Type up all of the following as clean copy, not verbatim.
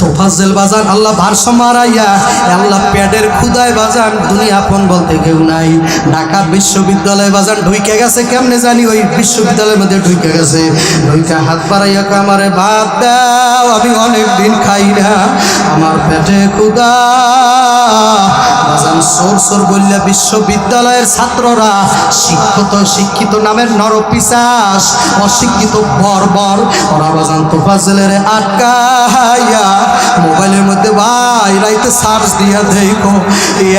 তোফাজ্জল বাজান আল্লাহ ভারসাম্য হারাইয়া আল্লাহ পেটের ক্ষুধায় বাজান দুনিয়া আপন বলতে কেউ নাই। ঢাকা বিশ্ববিদ্যালয় বাজান ঢুকে গেছে কেমনে জানি, ওই বিশ্ববিদ্যালয়ের মধ্যে ঢুকে গেছে, ঢুকে হাত বাড়াইয়া আমারে ভাত দাও, আমি অনেক দিন খাই না, আমার পেটে ক্ষুধা। বাজান সোর সোর বললে বিশ্ববিদ্যালয়ের ছাত্ররা শিক্ষিত নামের নরপিশাচ, অশিক্ষিত বর্বর, ওরা বাজান তোফাজ্জলের আটকাইয়া মোবাইলের মধ্যে ভাই রাইতে সার্চ দিয়া দেখো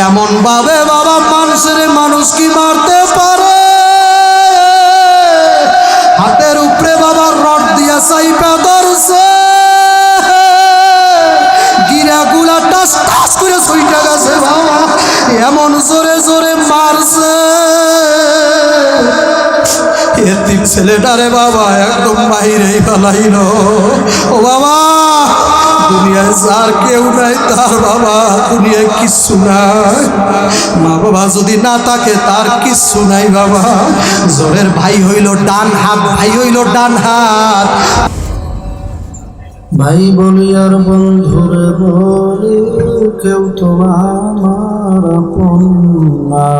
এমন ভাবে বাবা মানুষ কি মারতে পারে, হাতের উপরে বাবা রড দিয়া চাইপা ধরছে, গিরাগুলা টাস টাস করে ছুইটা গেছে বাবা, এমন জোরে জোরে মারছে। এতিম ছেলেটারে বাবা একদম বাইরেই ফেলাইল। ও বাবা, দুনিয়ায় যার কেউ নাই তার বাবা দুনিয়ায় কিচ্ছু নাই, মা বাবা যদি না থাকে তার কিচ্ছু নাই বাবা। জোরের ভাই হইল ডান হাত, ভাই হইল ডান হাত। ভাই বলি আর বন্ধুরে বলি, কেউ তো আমার আপন না।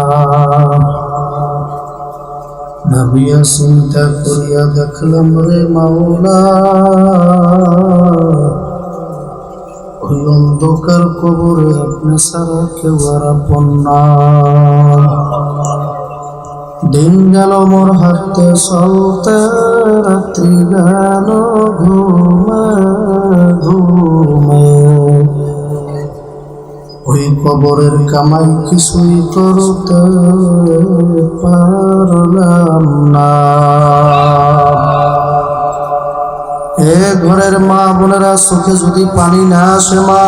ভাবিয়া চিন্তা করিয়া দেখলাম রে মাওলা, ওই অন্ধকার কবরে আপনি ছাড়া কেউ আর আপন না। দিন গেল মোর হাতে চলতে, রাত্রি গেল ঘুমে ঘুমে, ওই কবরের কামাই কিছুই করতে পারলাম না। এ ঘরের মা বোনেরা, চোখে যদি পানি না আসে মা,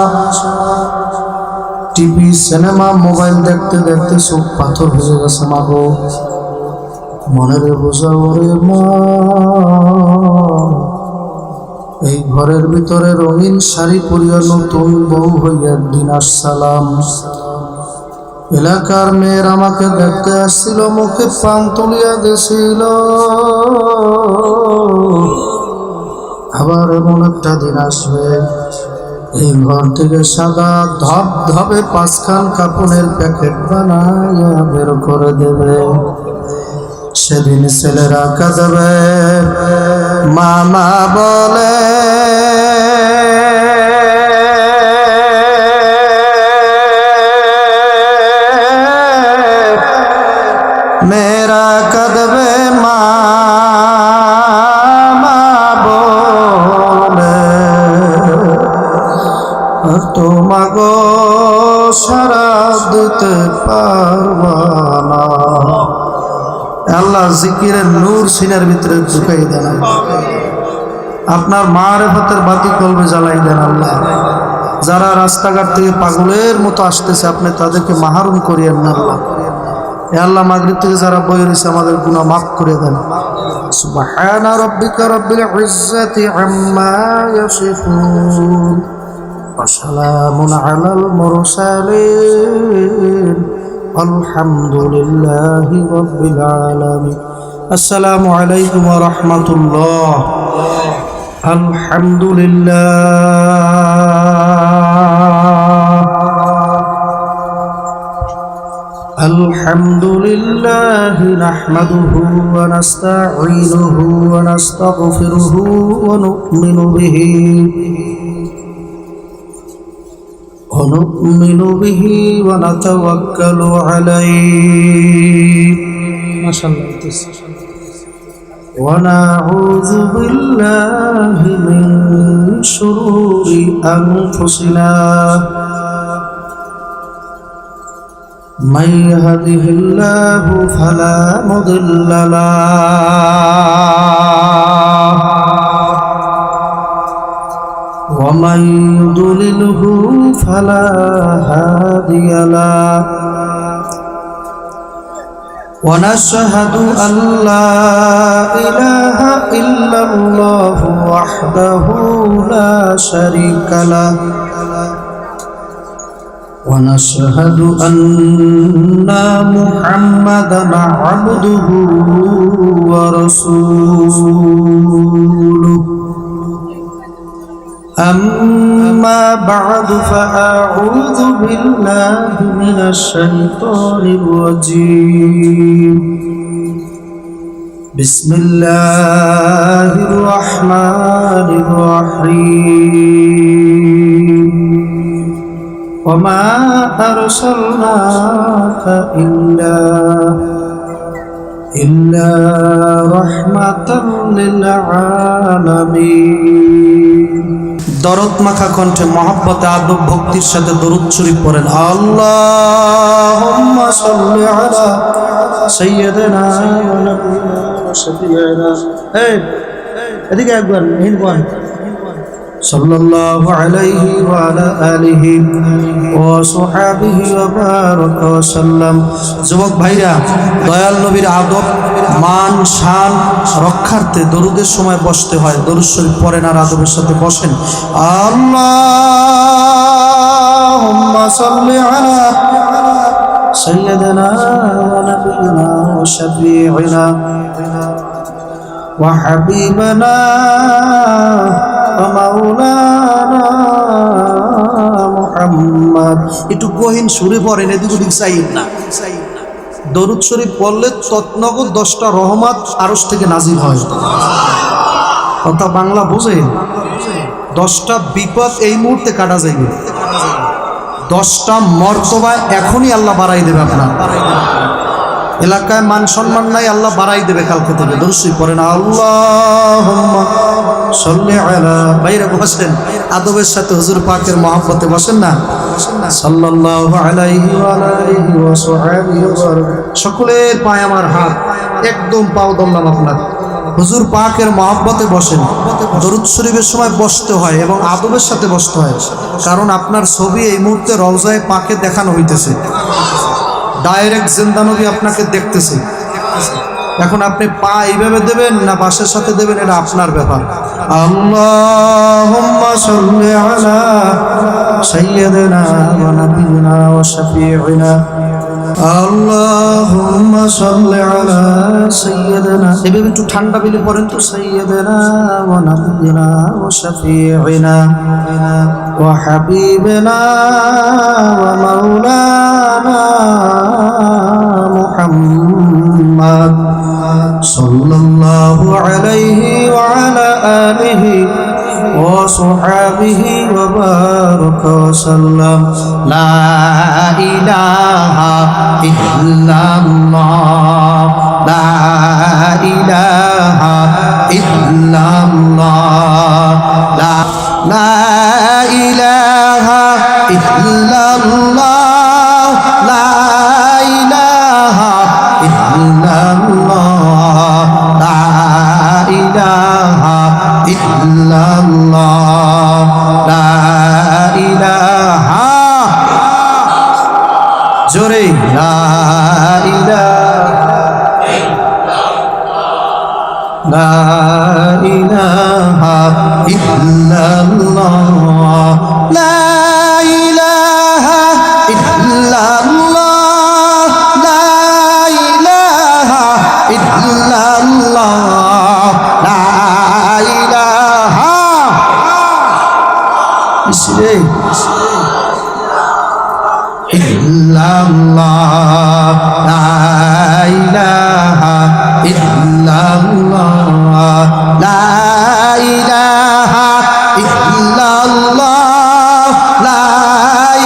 টিভি সিনেমা মোবাইল দেখতে দেখতে চোখ পাথর হয়ে গেছে মা গো, মনের বোঝাও রে মা। এই ঘরের ভিতরে রঙিন শাড়ি পরিয়া নতুন বউ হইয়া একদিন আসসালাম, এলাকার মেয়ের আমাকে দেখতে আসছিল, মুখে পান তুলিয়া গেছিল। আবার এমন একটা দিন আসবে, এই ঘর থেকে সাদা ধপ ধপে 5খান কাপড়ের প্যাকেট বানাইয়া বের করে দেবে। সেদিন ছেলেরা কাঁদবে, মামা বলে মেয়েরা কাঁদবে, মামা বলে আর তোমাগো সারা দিতে পারবা না। আল্লাহ জিকিরের নূর সিনার ভিতরে ঢুকাই দেন, আপনার মারিফতের বাতি কলবে জ্বালাই দেন আল্লাহ। যারা রাস্তাঘাট থেকে পাগলের মতো আসতেছে আপনি তাদেরকে মাহরুম করিয়েন না আল্লাহ। এ আল্লাহ, মাগরিব থেকে যারা বই রয়েছে আমাদের গুনাহ মাফ করে দেন। সুবহানা রাব্বিকা রাব্বিল ইজ্জাতি আম্মা ইয়াসিফুন ওয়া সালামুন আলাল মুরসালিন আলহামদুলিল্লাহি রাব্বিল আলামিন। আসসালামু আলাইকুম ওয়া রাহমাতুল্লাহ। আলহামদুলিল্লাহি নাহমাদুহু ওয়া নাস্তাঈনুহু ওয়া নাস্তাগফিরুহু ওয়া নু'মিনু বিহি ونتوكل عليه ما شاء الله ونعوذ بالله من شرور أنفسنا من يهده الله فلا مضل له ومن يضلله فلا هادي له ونشهد أن لا إله إلا الله وحده لا شريك له ونشهد أن محمدا عبده ورسوله أما بعد فأعوذ بالله من الشيطان الرجيم بسم الله الرحمن الرحيم وما أرسلناك إلا رحمة للعالمين দরদ মাখা কণ্ঠে মহব্বতে আদব ভক্তির সাথে দরুদ শরীফ পড়েন আল্লাহুম্মা সাল্লি আলা সাইয়্যিদিনা ওয়া নাবিয়িনা ওয়া শাফিঈনা এদিকে একবার হিন্দওয়ান সাল্লাল্লাহু আলাইহি ওয়া আলা আলিহি ওয়া সাহবিহি ওয়া বারাকা ওয়া সাল্লাম। যুবক ভাইরা, দয়াল নবীর আদব মান শান রক্ষার্থে দরুদের সময় বসতে হয়। দরুদ শরীফ পড়েন আর আদবের সাথে বসেন। আল্লাহুম্মা সাল্লি আলা সাইয়্যিদিনা ওয়া নাবিয়িনা ওয়া শাফিঈনা ওয়া হাবিবানা ওয়া মাওলানা মুহাম্মদ। একটু গহীন সুরে পড়েন, এদিক ওদিক চাইয়েন না। দরুদ শরীফ পড়লে তৎনগর 10টা রহমত আরশ থেকে নাজিল হয়। কথা বাংলা বোঝেন? 10টা বিপদ এই মুহূর্তে কাটা যাইবে, 10টা মর্তবা এখনই আল্লাহ বাড়াই দেবে। আপনার এলাকায় মান সম্মান নাই, আল্লাহ বাড়াই দেবে কালকে থেকে। দরুদ শরীফ পড়েন আল্লাহুম্মা সাল্লি আলা। বাইরে বসেন, আদবের সাথে হুজুর পাকের মহব্বতে বসেন না। সাল্লাল্লাহু আলাইহি ওয়া আলিহি ওয়া সাহবিহি ওয়া সকলের পায়ে আমার হাত, একদম পাও ধরলাম আপনার। হুজুর পাকের মহব্বতে বসেন। দরুদ শরীফের সময় বসতে হয় এবং আদবের সাথে বসতে হয়, কারণ আপনার ছবি এই মুহূর্তে রওজায়ে পাকে দেখানো হইতেছে। ডাইরেক্ট জিন্দা নবী আপনাকে দেখতেছে। এখন আপনি পা এইভাবে দেবেন না বাসের সাথে দেবেন, এটা আপনার ব্যাপার। আল্লাহুম্মা সাল্লি আলা সাইয়্যিদিনা ওয়া নাবিয়িনা ওয়া শাফিঈনা। আল্লাহুম্মা সাল্লি আলা সাইয়্যিদিনা। এভাবে একটু ঠান্ডা বিলে পড়েন তো। সাইয়্যিদিনা ওয়া নাবিয়িনা ওয়া শাফিঈনা ওয়া হাবিবিনা ওয়া মাওলানা মুহাম্মদ সাল্লাল্লাহু আলাইহি ওয়া আলা আলিহি ওয়া সাহবিহি ওয়া বারাকা ওয়া সাল্লাম। লা ইলাহা ইল্লাল্লাহ, লা ইলাহা ইল্লাল্লাহ, লা ইলাহা ইল্লাল্লাহ, লা ইলাহা ইল্লাল্লাহ, লা ইলাহা ইল্লাল্লাহ, লা ইলাহা। জোরে লা ইলাহা ইল্লাল্লাহ, লা ইলাহা ইল্লাল্লাহ, লা ইলাহা ইল্লাল্লাহ, লা ইলাহা। ইল্লাল্লাহ, লা ইলাহা ইল্লাল্লাহ, লা ইলাহা ইল্লাল্লাহ, লা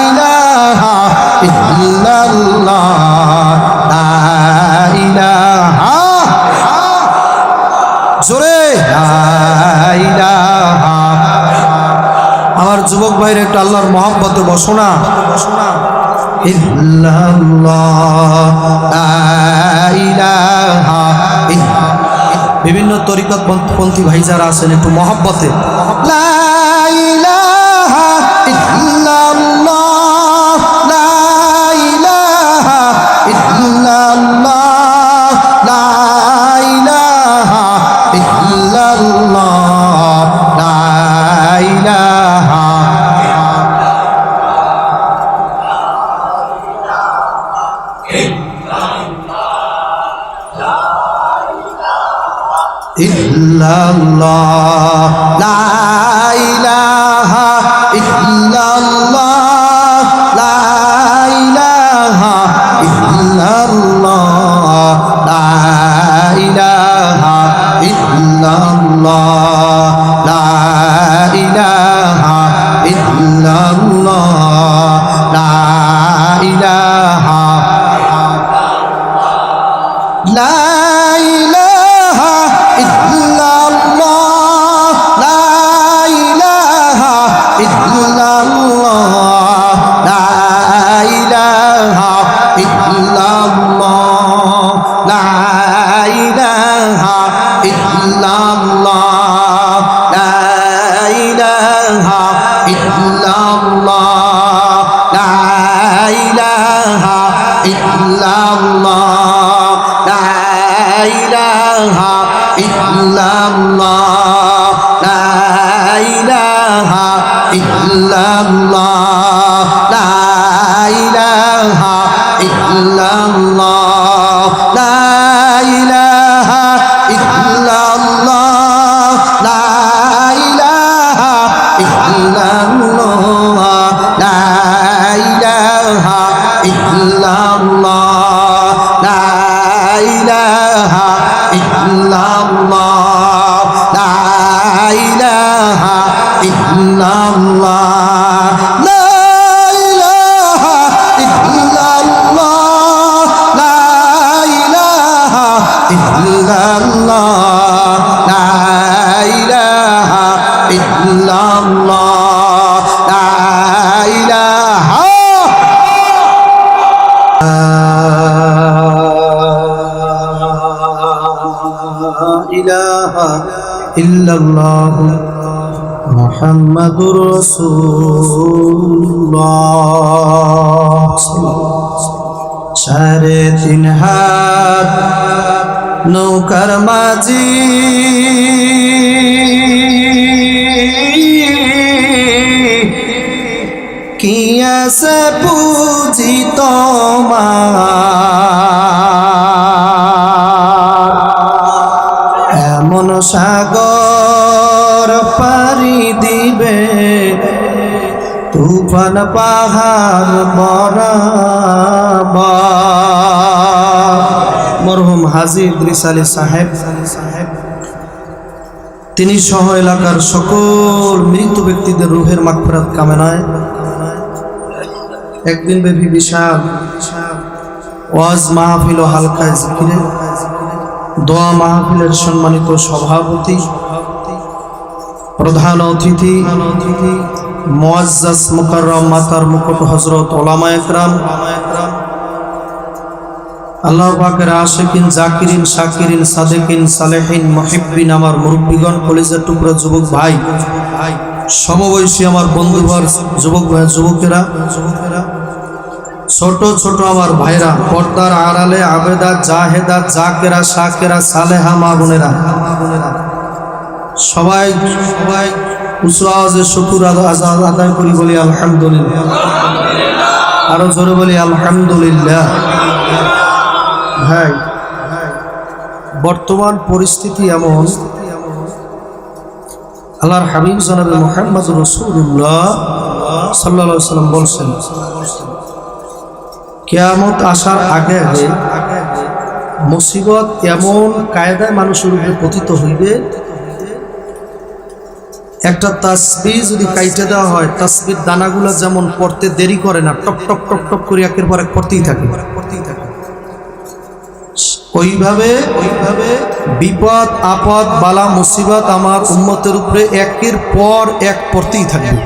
ইলাহা ইল্লাল্লাহ, লা ইলাহা। জোরে লা ইলাহা। আমার যুবক ভাইরা একটু আল্লাহর মহব্বতে বসো না। ইল্লাল্লাহ, লা ইলাহা ইল্লাল্লাহ। বিভিন্ন তরিকত পন্থী ভাই যারা আছেন একটু মহব্বতে লা ইলাহা ইল্লাল্লাহ, লা ইলাহা ইল্লাল্লাহ, লা ইলাহা ইল্লাল্লাহ, লা ইলাহা ইল্লাল্লাহ, লা ইলাহা ইল্লাল্লাহ লা ইলাহা ইল্লাল্লাহ লা ইলাহা ইল্লাল্লাহ লা ইলাহা ইল্লাল্লাহ লা ইলাহা লা ইলাহা ইল্লাল্লাহ লা ইলাহা ইল্লাল্লাহ লা ইলাহা ইল্লাল্লাহ লা ইলাহা ইল্লাল্লাহ লা ইলাহা ইল্লাল্লাহ লা ইলাহা ইল্লাল্লাহ লা ইলাহা ইল্লাল্লাহ লা ইলাহা ইল্লাল্লাহ লা ইলাহা ইল্লাল্লাহ লা ইলাহা ইল্লাল্লাহ লা ইলাহা ইল্লাল্লাহ লা ইলাহা ইল্লাল্লাহ লা ইলাহা ইল্লাল্লাহ লা ইলাহা ইল্লাল্লাহ লা ইলাহা ইল্লাল্লাহ লা ইলাহা ইল্লাল্লাহ লা ইলাহা ইল্লাল্লাহ লা ইলাহা ইলাহা ইল্লাল্লাহ মুহাম্মাদুর রাসূলুল্লাহ। 3.5 হাত নৌকার মাঝি কি আছে বুঝি তোমার, এমন সাগর পাড়ি দিবে তুফান পাহাড় বরাবর। মরহুম হাজী ইদ্রিস আলী সাহেব তিনি সহ এলাকার সকল মৃত ব্যক্তিদের রূহের মাগফিরাত কামনায় একদিন ব্যাপী বিশাল ওয়াজ মাহফিল ও হালকা জিকিরে দোয়া মাহফিলের সম্মানিত সভাপতি, প্রধান অতিথি, মুআজ্জাজ মুকাররম মাতার মুকুট হযরত উলামায়ে ইকরাম, আল্লাহ পাকের আশিকিন, জাকিরিন, শাকিরিন, সাদিকিন, সালেহিন, মুহিব্বিন, আমার মুরব্বিগণ, কলিজার টুকরা যুবক ভাই, সমবয়সী আমার বন্ধুবর যুবক ভাই, যুবকেরা, ছোট ছোট আমার ভাইরা, পর্দার আড়ালে আবেদা, জাহেদা, জাকেরা, শাকেরা, সালেহা মা বোনেরা, সবাই উচ্চ আওয়াজে শুকর আদায় করি, বলি আলহামদুলিল্লাহ। আরো জোরে বলি আলহামদুলিল্লাহ। ভাই, বর্তমান পরিস্থিতি এমন, আল্লাহর হাবিব জনাবে মুহাম্মদ রাসূলুল্লাহ সাল্লাল্লাহু আলাইহি ওয়াসাল্লাম বলছেন, কিয়ামত আসার আগে আগে মুসিবত এমন কায়দায় মানুষের উপরে পতিত হইবে, একটা তাসবিহ যদি কাইটে দেওয়া হয়, তাসবির দানাগুলো যেমন পড়তে দেরি করে না, টপ টপ টপ টপ করে একের পর এক পড়তেই থাকে, ওইভাবে বিপদ আপদ বালা মুসিবত আমার উম্মতের উপরে একের পর এক পড়তেই থাকবে।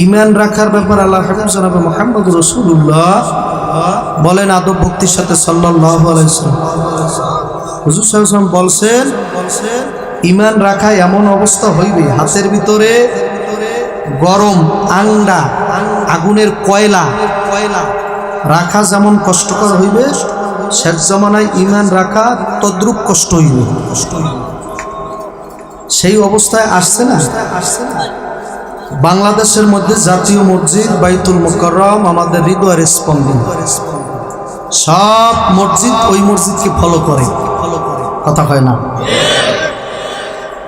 ঈমান রাখার ব্যাপার আল্লাহ হাবিব জনাবে মুহাম্মদ রাসূলুল্লাহ বলেন আদব ভক্তির সাথে সাল্লাল্লাহু আলাইহি ওয়াসাল্লাম, হুজুর সাল্লাল্লাহু আলাইহি ওয়াসাল্লাম বলছেন, ঈমান রাখা এমন অবস্থা হইবে, হাতের ভিতরে গরম আন্ডা, আগুনের কয়লা রাখা যেমন কষ্টকর হইবে, শেষ জামানায় ঈমান রাখা তদ্রুপ কষ্ট হইবে। সেই অবস্থায় আসছে না? বাংলাদেশের মধ্যে জাতীয় মসজিদ বাইতুল মুকাররম আমাদের হৃদয়ের স্পন্দন, সব মসজিদ ওই মসজিদকে ফলো করে, কথা হয় না?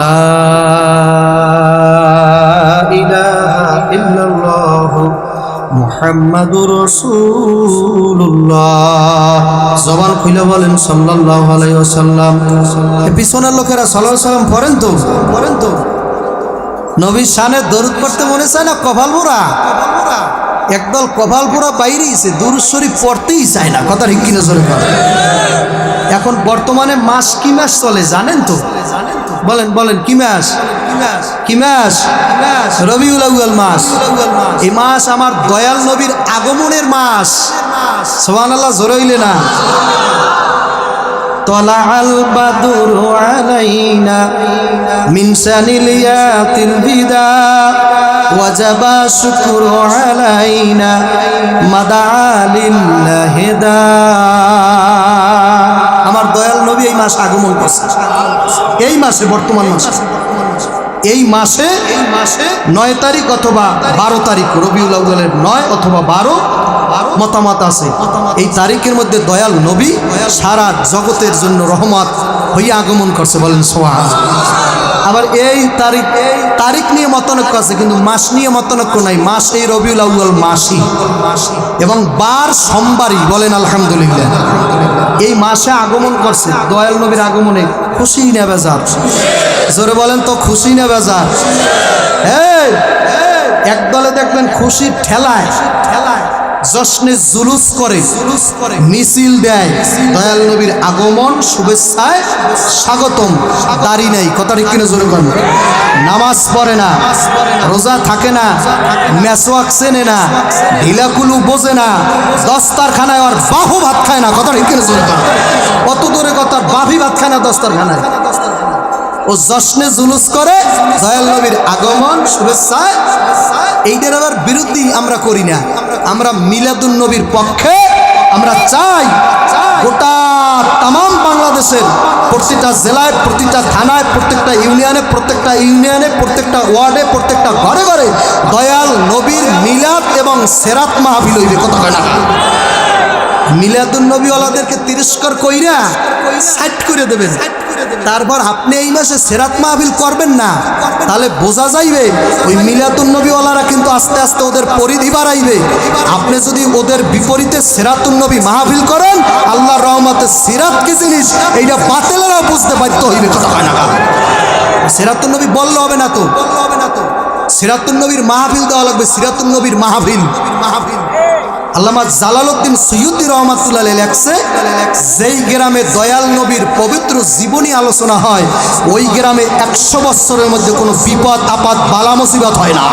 লা ইলাহা ইল্লাল্লাহ মুহাম্মাদুর রাসূলুল্লাহ। জবান খুলে বলেন সাল্লাল্লাহু আলাইহি ওয়াসাল্লাম। পিছনের লোকেরা সাল্লাল্লাহু আলাইহি ওয়াসাল্লাম পড়েন তো নবীর শানে দরুদ পড়তে মনে চায় না? কপাল পোড়া একদল কপাল পোড়া বাইরেইছে, দুরূদ শরীফ পড়তেই চায় না। কথা ঠিক কিনা জোরে বলেন। এখন বর্তমানে মাস কি মাস চলে জানেন তো? বলেন কি মাস? রবিউল আউয়াল মাস। এই মাস আমার দয়াল নবীর আগমনের মাস। সুবহানাল্লাহ, জোরে হইলে না? তলাআল বাদরু আলাইনা মিন সানিল ইয়াতিল বিদা ওয়াজাবা শুকরু আলাইনা মাদালিল্লাহি দা। আমার দয়াল নবী এই মাসে আগমন করছে। এই মাসে, বর্তমান মাসে, এই মাসে 9 তারিখ অথবা 12 তারিখ, রবিউল আউয়ালের 9 অথবা 12 মতামত আছে। এই তারিখের মধ্যে দয়াল নবী সারা জগতের জন্য রহমত হইয়া আগমন করছে। বলেন সুবহানাল্লাহ। আবার এই তারিখ নিয়ে মতানৈক্য আছে, কিন্তু মাস নিয়ে মতানৈক্য নাই। মাস এই রবিউল আউয়াল মাসই, এবং বার সোমবারই। বলেন আলহামদুলিল্লাহ। এই মাসে আগমন করছে। দয়াল নবীর আগমনে খুশি না বেজার? জোরে বলেন তো, খুশি না বেজার? একদলে দেখবেন খুশির ঠেলায় জশ্নে জুলুস করে, মিছিল দেয়, দয়াল নবীর আগমন শুভেচ্ছায় স্বাগতম। দাড়ি নাই, কথা ঠিক কিনা জোরে বলেন। নামাজ পড়ে না, রোজা থাকে না, মেসওয়াক চেনে না, ঢিলাকুলু বোঝে না, দস্তারখানায় আর বাহু ভাত খায় না। কথা ঠিক কিনা জোরে বলেন। অত দূরে কথা, বাভি ভাত খায় না দস্তারখানায়। ও জশ্নে জুলুস করে দয়াল নবীর আগমন শুভেচ্ছায়। এইটার আবার বিরুদ্ধে আমরা করি না। আমরা মিলাদুন নবীর পক্ষে। আমরা চাই গোটা তাম বাংলাদেশের প্রতিটা জেলায়, প্রতিটা থানায়, প্রত্যেকটা ইউনিয়নে, প্রত্যেকটা ওয়ার্ডে, প্রত্যেকটা ঘরে ঘরে দয়াল নবীর মিলাদ এবং সেরাত মাহফিল হইবে। কথা কয় না? মিলাদুন নবীওয়ালাদেরকে তিরস্কার কইরা সাইড করে দেবেন। তারপর আপনি এই মাসে সেরাত মাহফিল করবেন না, তাহলে বোঝা যাইবে ওই মিলাদুন নবীওয়ালারা কিন্তু আস্তে আস্তে ওদের পরিধি বাড়াইবে। আপনি যদি ওদের বিপরীতে সেরাতুন নবী মাহফিল করেন, আল্লাহর রহমতে সিরাত কি জিনিস এইটা বাতিলেরাও বুঝতে বাধ্য হইবে। কথা হয় না? সেরাতুন নবী বললে হবে না তো, সিরাতুন নবীর মাহফিল দেওয়া লাগবে। সিরাতুন নবীর মাহফিল। আল্লামা জালালউদ্দিন সৈয়দী রহমাতুল্লাহ আলাইহি লেখছে, যেই গ্রামে দয়াল নবীর পবিত্র জীবনী আলোচনা হয়, ওই গ্রামে 100 বছরের মধ্যে কোনো বিপদ আপদ বালা মুসিবত হয় না।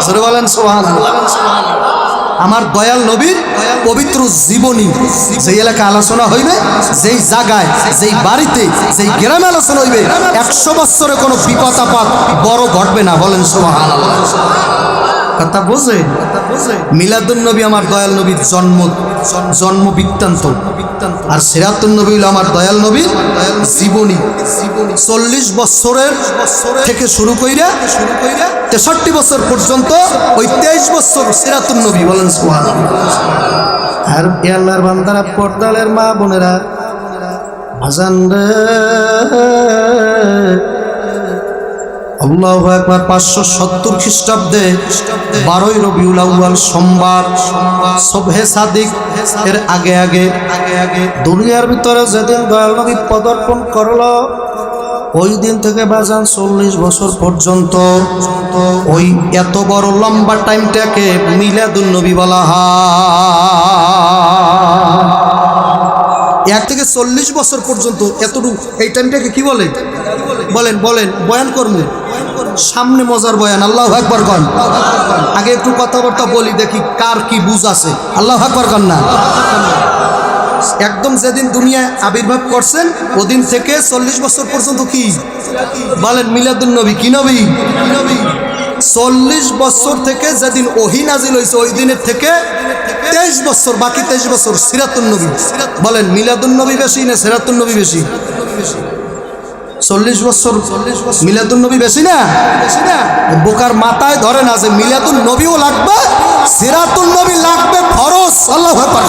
জোরে বলেন সুবহানাল্লাহ। আমার দয়াল নবীর পবিত্র জীবনী যেই এলাকায় আলোচনা হইবে, যেই জায়গায়, যেই বাড়িতে, যেই গ্রামে আলোচনা হইবে, 100 বছরে কোনো বিপদ আপদ বড় ঘটবে না। বলেন সুবহানাল্লাহ। কথা বোঝে? মিলাদুন নবী আমার দয়াল নবীর জন্ম বৃত্তান্ত, আর সিরাতুন নবী হলো আমার দয়াল নবীর জীবনী। 40 বছরের থেকে শুরু কইরা 63 বছর পর্যন্ত ওই 23 বছর সিরাতুন নবী। বলেন সুবহানাল্লাহ। আর আল্লাহর বান্দারা, পর্দালের মা বোনেরা, আজান রে আল্লাহু আকবার। 570 খ্রিস্টাব্দে 12 রবিউল আউয়াল সোমবার, সুবহে সাদিক এর আগে আগে দুনিয়ার ভিতরে যেদিন দয়াল নবী পদার্পণ করলো, ওই দিন থেকে বাজান 40 বছর পর্যন্ত ওই এত বড় লম্বা টাইমটাকে মিলাদুন নবী বলা হয়। 1 থেকে 40 বছর পর্যন্ত এতটুকু এই টাইমটাকে কি বলে? বলেন বয়ান কর্ম, সামনে মজার বয়ান। আল্লাহু আকবার কন। আগে একটু কথাবার্তা বলি, দেখি কার কি বুঝ আছে। আল্লাহু আকবার কন না। একদম যেদিন দুনিয়ায় আবির্ভাব করছেন ওদিন থেকে 40 বছর পর্যন্ত কি বলেন? মিলাদুন নবী। কি নবী? 40 বছর থেকে যেদিন ওহী নাজিল হয়েছে ওই দিনের থেকে 23 বছর, বাকি 23 বছর সিরাতুন নবী। বলেন মিলাদুন নবী বেশি না সিরাতুন নবী বেশি? 40 বছর মিলাদুন নবী বেশি না? বোকার মাথায় ধরে না যে মিলাদুন নবীও লাগবে, সিরাতুন নবী লাগবে ফরজ। আল্লাহু আকবার।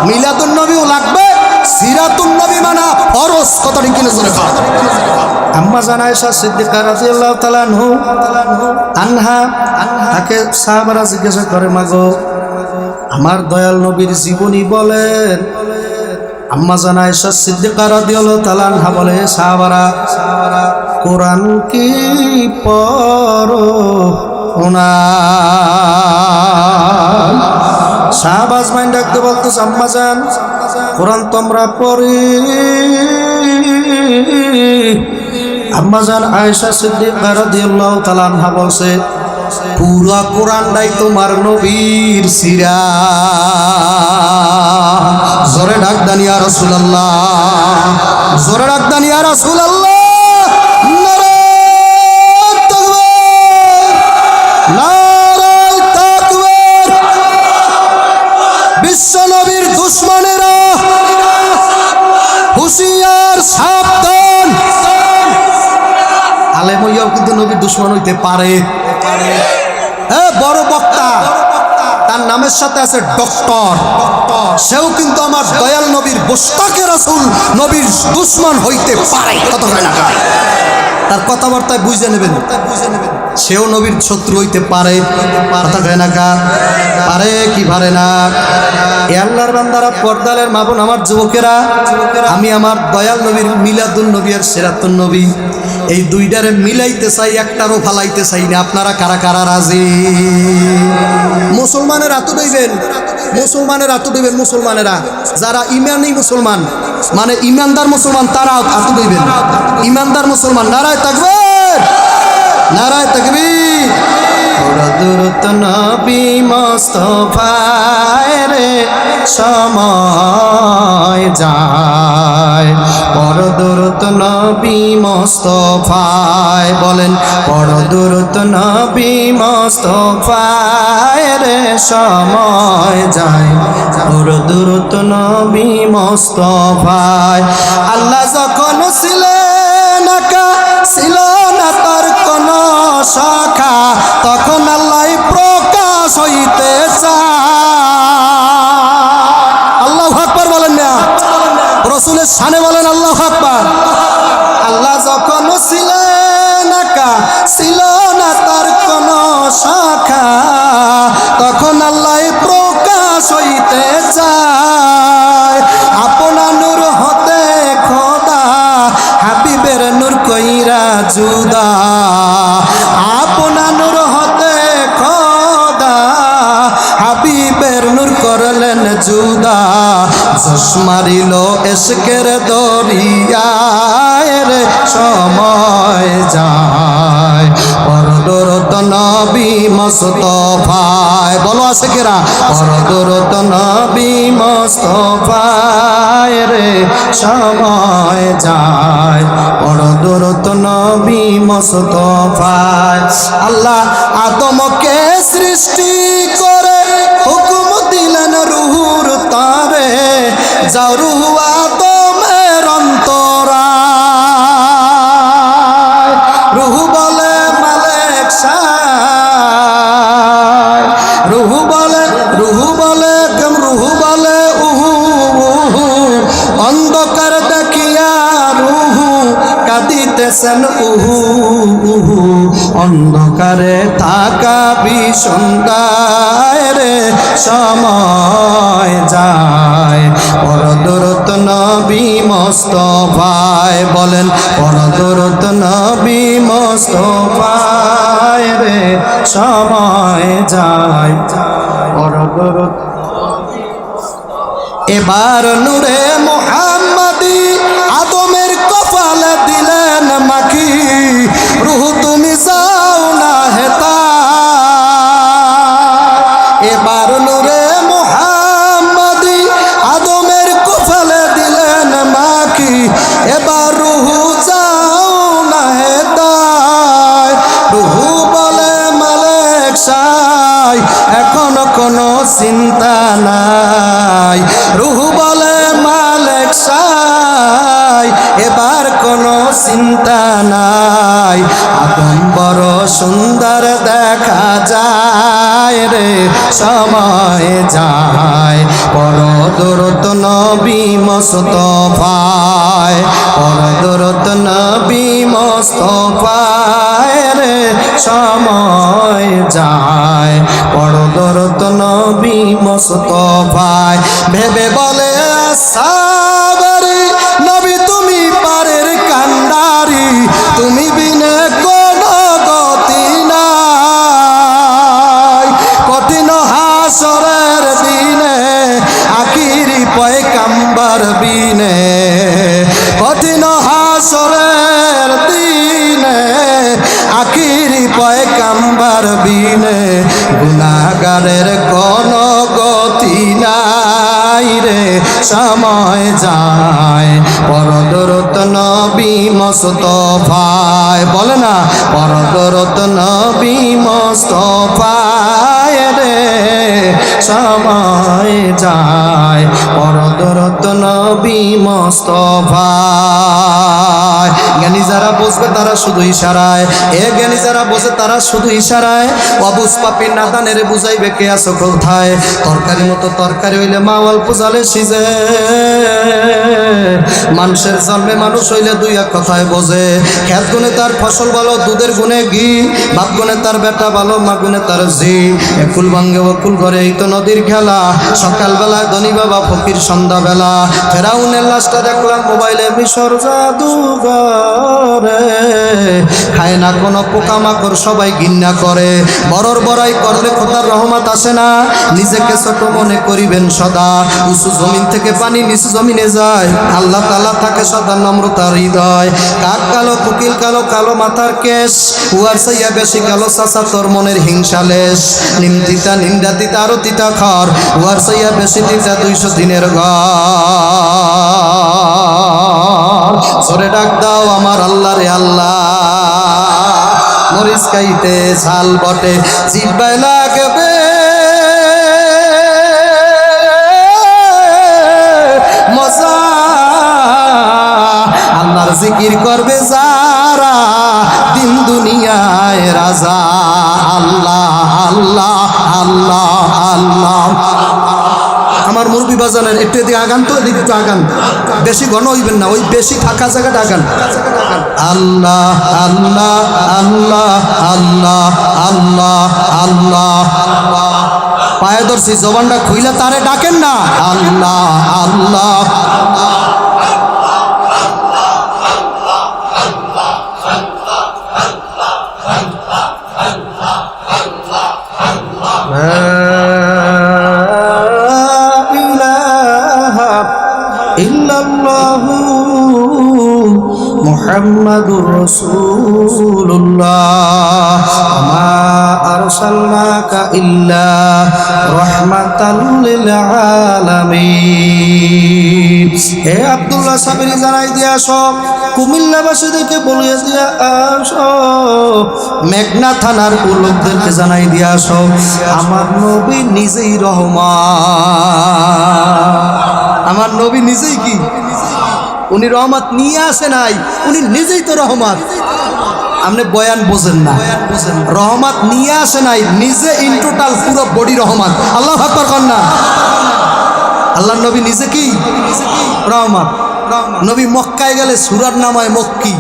মিলাদুন নবীও লাগবে, সিরাতুন নবী মানা ফরজ। কত ঠিক কিনা জোরে কর। আম্মা জান আয়েশা সিদ্দিকা রাদিয়াল্লাহু তাআলা আনহা তাকে সাহাবারা জিজ্ঞাসা করে, মাগো আমার দয়াল নবীর জীবনী বলেন। আম্মা জান আয়েশা সিদ্দিকা রাদিয়াল্লাহু তাআলা আনহা বলে, সাহাবারা কোরআন কি পড়ো না। শাহবাজ মাইন ডাকতে বলতেছে, আম্মা জান কোরআন তোমরা পড়ি। আম্মা জান আয়েশা সিদ্দিকা রাদিয়াল্লাহু তাআলা আনহা বলছে, পুরা কোরআনটাই তোমার নবীর সিরাত। জোরে ডাক দেন ইয়া রাসূলুল্লাহ, জোরে ডাক দেন ইয়া রাসূলুল্লাহ। নারায়ে তাকবীর, নারায়ে তাকবীর। বিশ্ব নবীর দুশমনেরা হুঁশিয়ার, সাবধান। আলেম হইয়াও কিন্তু নবীর দুশমন হইতে পারে। বড় বক্তা, তার নামের সাথে আছে ডক্টর, সেও কিন্তু আমার দয়াল নবীর মুশতাকে রাসূল নবীর দুশমন হইতে পারে। কত হয় না, তার কথাবার্তায় বুঝে নেবেন, সেও নবীর শত্রু হইতে পারে। কথা হয় না, পারে কি পারে না। এ আল্লাহর বান্দারা, পর্দালের মা বোন, আমার যুবকেরা, আমি আমার দয়াল নবীর মিলাদুন নবী আর সিরাতুন নবী এই দুইটারে মিলাইতে চাই, একটারও ফালাইতে চাই না। আপনারা কারা কারা রাজি? মুসলমানের হাত উঠাইবেন, মুসলমানের হাত উঠাইবেন। মুসলমানেরা যারা ইমানই মুসলমান, মানে ইমানদার মুসলমান, তারা হাত উঠাইবেন। ইমানদার মুসলমান, নারায়ে তাকবীর, নারায়ে তাকবীর। দূরত নবী মুস্তাফায় রে সময় যায়, বড় দূরত নবী মুস্তাফায়। বলেন, বড় দূরত নবী মুস্তাফায় রে সময় যায়, বড় দূরত নবী মুস্তাফায়। আল্লাহ যখন ছিলেন একা, ছিল না তার কোন শাখা, তখন আল্লাহ প্রকাশ হইতে চায়। আল্লাহু আকবার বলেন না, রাসূলের শানে বলেন আল্লাহু আকবার। আল্লাহ যখন ছিলেন একা, ছিল না তার কোন শাখা, তখন আল্লাহ প্রকাশ হইতে চায়। আপনা নূর হতে খোদা হাবিবের নূর কইরা জুদা, আপনা নূর হতে খোদা হাবিবের নূর করলেন জুদা। জোশ মারিল ইশকের দরিয়ায় রে সময় যায়, পরদরত নবী মুস্তাফায়। বলো আছে কেরা? পরদরত নবী মুস্তাফায় রে সময় যায়, পরদরত নবী মুস্তাফায়। আল্লাহ আদমকে সৃষ্টি করে হুকুম দিলেন রুহুর তারে, যাও রুহ আদমের অন্তরায়। রুহ বলে মালিক সায়, রুহ বলে, রুহ বলে, রুহ বলে উহু উহু, অন্ধকার দেখিয়া রুহু কাঁদিতেছেন উহু উহু। অন্ধকারে থাকা বিসন্ধায় রে সময় যায়, পরদরত নবী মুস্তাফায়। বলেন, পরদরত নবী মুস্তাফায় রে সময় যায়, পরদরত। এবার নূরে মুহাম্মাদি আদমের কপালে দিলেন মাখি, রুহ তুমি যাও না হেতা। এবার নূরে মুহাম্মাদি আদমের কপালে দিলেন মাখি, এবার রুহ যাও না হেতা। রুহ বলে মালিক সাই, এখন কোনো চিন্তা নাই। রুহ বলে মালিক সাই, এবার কোনো চিন্তা নাই। আদম বড় সুন্দর দেখা যায় রে সময় যায় পরদরত নবী মুস্তাফায় পরদরত নবী মুস্তাফায় রে সময় যায় পরদরত নবী মুস্তাফায় ভেবে বলে সাবরি নবী তুমি পারের কান্ডারি তুমি বিনে কোনো গতি নাই কঠিন হাসরের দিনে আখিরি পয়গাম্বর বিনে কঠিন হাসরের দিনে আখিরি পয়গাম্বর বিনে গুনাহগারের কোনো গতি নাই রে সময় যায় পরদরত নবী মুস্তাফায় বলে না পরদরত নবী মুস্তাফায় রে সময় যায় পরদরত নবী মুস্তাফায় জ্ঞানী যারা বুঝবে তারা শুধু ইশারায় জ্ঞানী যারা বোঝে তারা শুধু ইশারায় অবুঝ পাপি নাদানের বুঝাইবে কে আছো কোথায় তরকারি মতো তরকারি হইলে মা অল্প জালে সিজে মানুষের জন্মে মানুষ হইলে দুই এক কথায় বোঝে খেত গুনে তার ফসল ভালো দুধের গুনে ঘি বাপ গুনে তার বেটা ভালো মা গুনে তার জি একুল ভাঙ্গে ওকুল ঘরে এই তো নদীর খেলা সকালবেলায় ধনী বাবা ফকির সন্ধ্যাবেলা ফেরাউনের লাশটা দেখলাম মোবাইলে মিশর জাদুঘরে খায় না কোনো পোকামাকড় সবাই ঘৃণা করে বড়র বড়াই করলে খোদার রহমত আসে না নিজেকে ছোট মনে করিবেন সদা উঁচু জমিন থেকে পানি নিচু জমিনে যায় আল্লাহ তাআলা থাকে সদা নম্রতার হৃদয় কাক কালো কুকিল কালো কালো মাথার কেশ উয়ার সাইয়া বেশি কালো চাচা তোর মনের হিংসালেশ নিম তিতা নিন্দা তিতা আরো তিতা খর উয়ার সাইয়া বেশি তিতা 200 দিনের ঘর জোরে ডাক দাও আমার আল্লাহ রে আল্লাহ মরিচ খাইতে ঝাল বটে জিহ্বায় লাগবে মজা আল্লাহর জিকির করবে যারা দিন দুনিয়ায় রাজা আল্লাহ আল্লাহ আল্লাহ আল্লাহ আমার মুরবি বাজানের একটু এদিকে আগান তো এদিকে একটু আগান বেশি ঘন হইবেন না ওই বেশি ফাঁকা জায়গাটা আগান আল্লাহ আল্লাহ আল্লাহ আল্লাহ আল্লাহ আল্লাহ পায়ে ধরছি জবানটা খুইলে তারে ডাকেন না আল্লাহ আল্লাহ মুহাম্মাদুর রাসূলুল্লাহ মা আরসালনাকা ইল্লা রাহমাতাল লিল আলামিন হে আব্দুল্লাহ সাবিরি জানাই দিয়া আসো কুমিল্লাবাসীদেরকে বলিয়ে দিয়া আসো মেঘনা থানার লোকদেরকে জানাই দিয়া আসো আমার নবী নিজেই রহমান আমার নবী নিজেই কি উনি রহমত নিয়ে আসে নাই উনি নিজেই তো রহমত আপনি বয়ান বোঝেন না রহমত নিয়ে আসে নাই নিজে ইন টোটাল পুরো বডি রহমত আল্লাহু আকবার কর না আল্লাহর নবী নিজে কি রহমত নবী মক্কায় গেলে সূরার নাম হয় মক্কি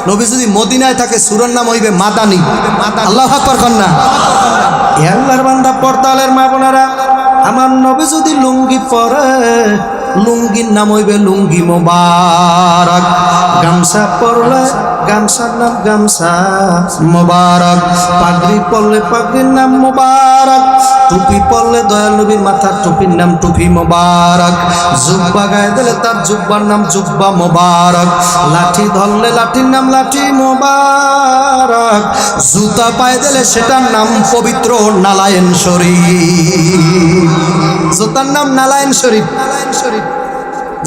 নবী যদি মদিনায় থাকে সূরার নাম হইবে মাদানী আল্লাহু আকবার কর না এ আল্লাহর বান্দা পর্দালের মা বোনেরা আমার নবী যদি লুঙ্গি পরে লুঙ্গির নাম হইবে লুঙ্গি মোবারক গামছা পরলে গামছার নাম গামছা মোবারক পাগড়ি পরলে পাগড়ির নাম মোবারক টুপি পরলে দয়াল নবীর মাথার টুপির নাম টুপি মোবারক জুব্বা গায়ে দিলে তার জুব্বার নাম জুব্বা মোবারক লাঠি ধরলে লাঠির নাম লাঠি মোবারক জুতা পায়ে দিলে সেটার নাম পবিত্র নালায়েন শরীফ জুতার নাম নালায়েন শরীফ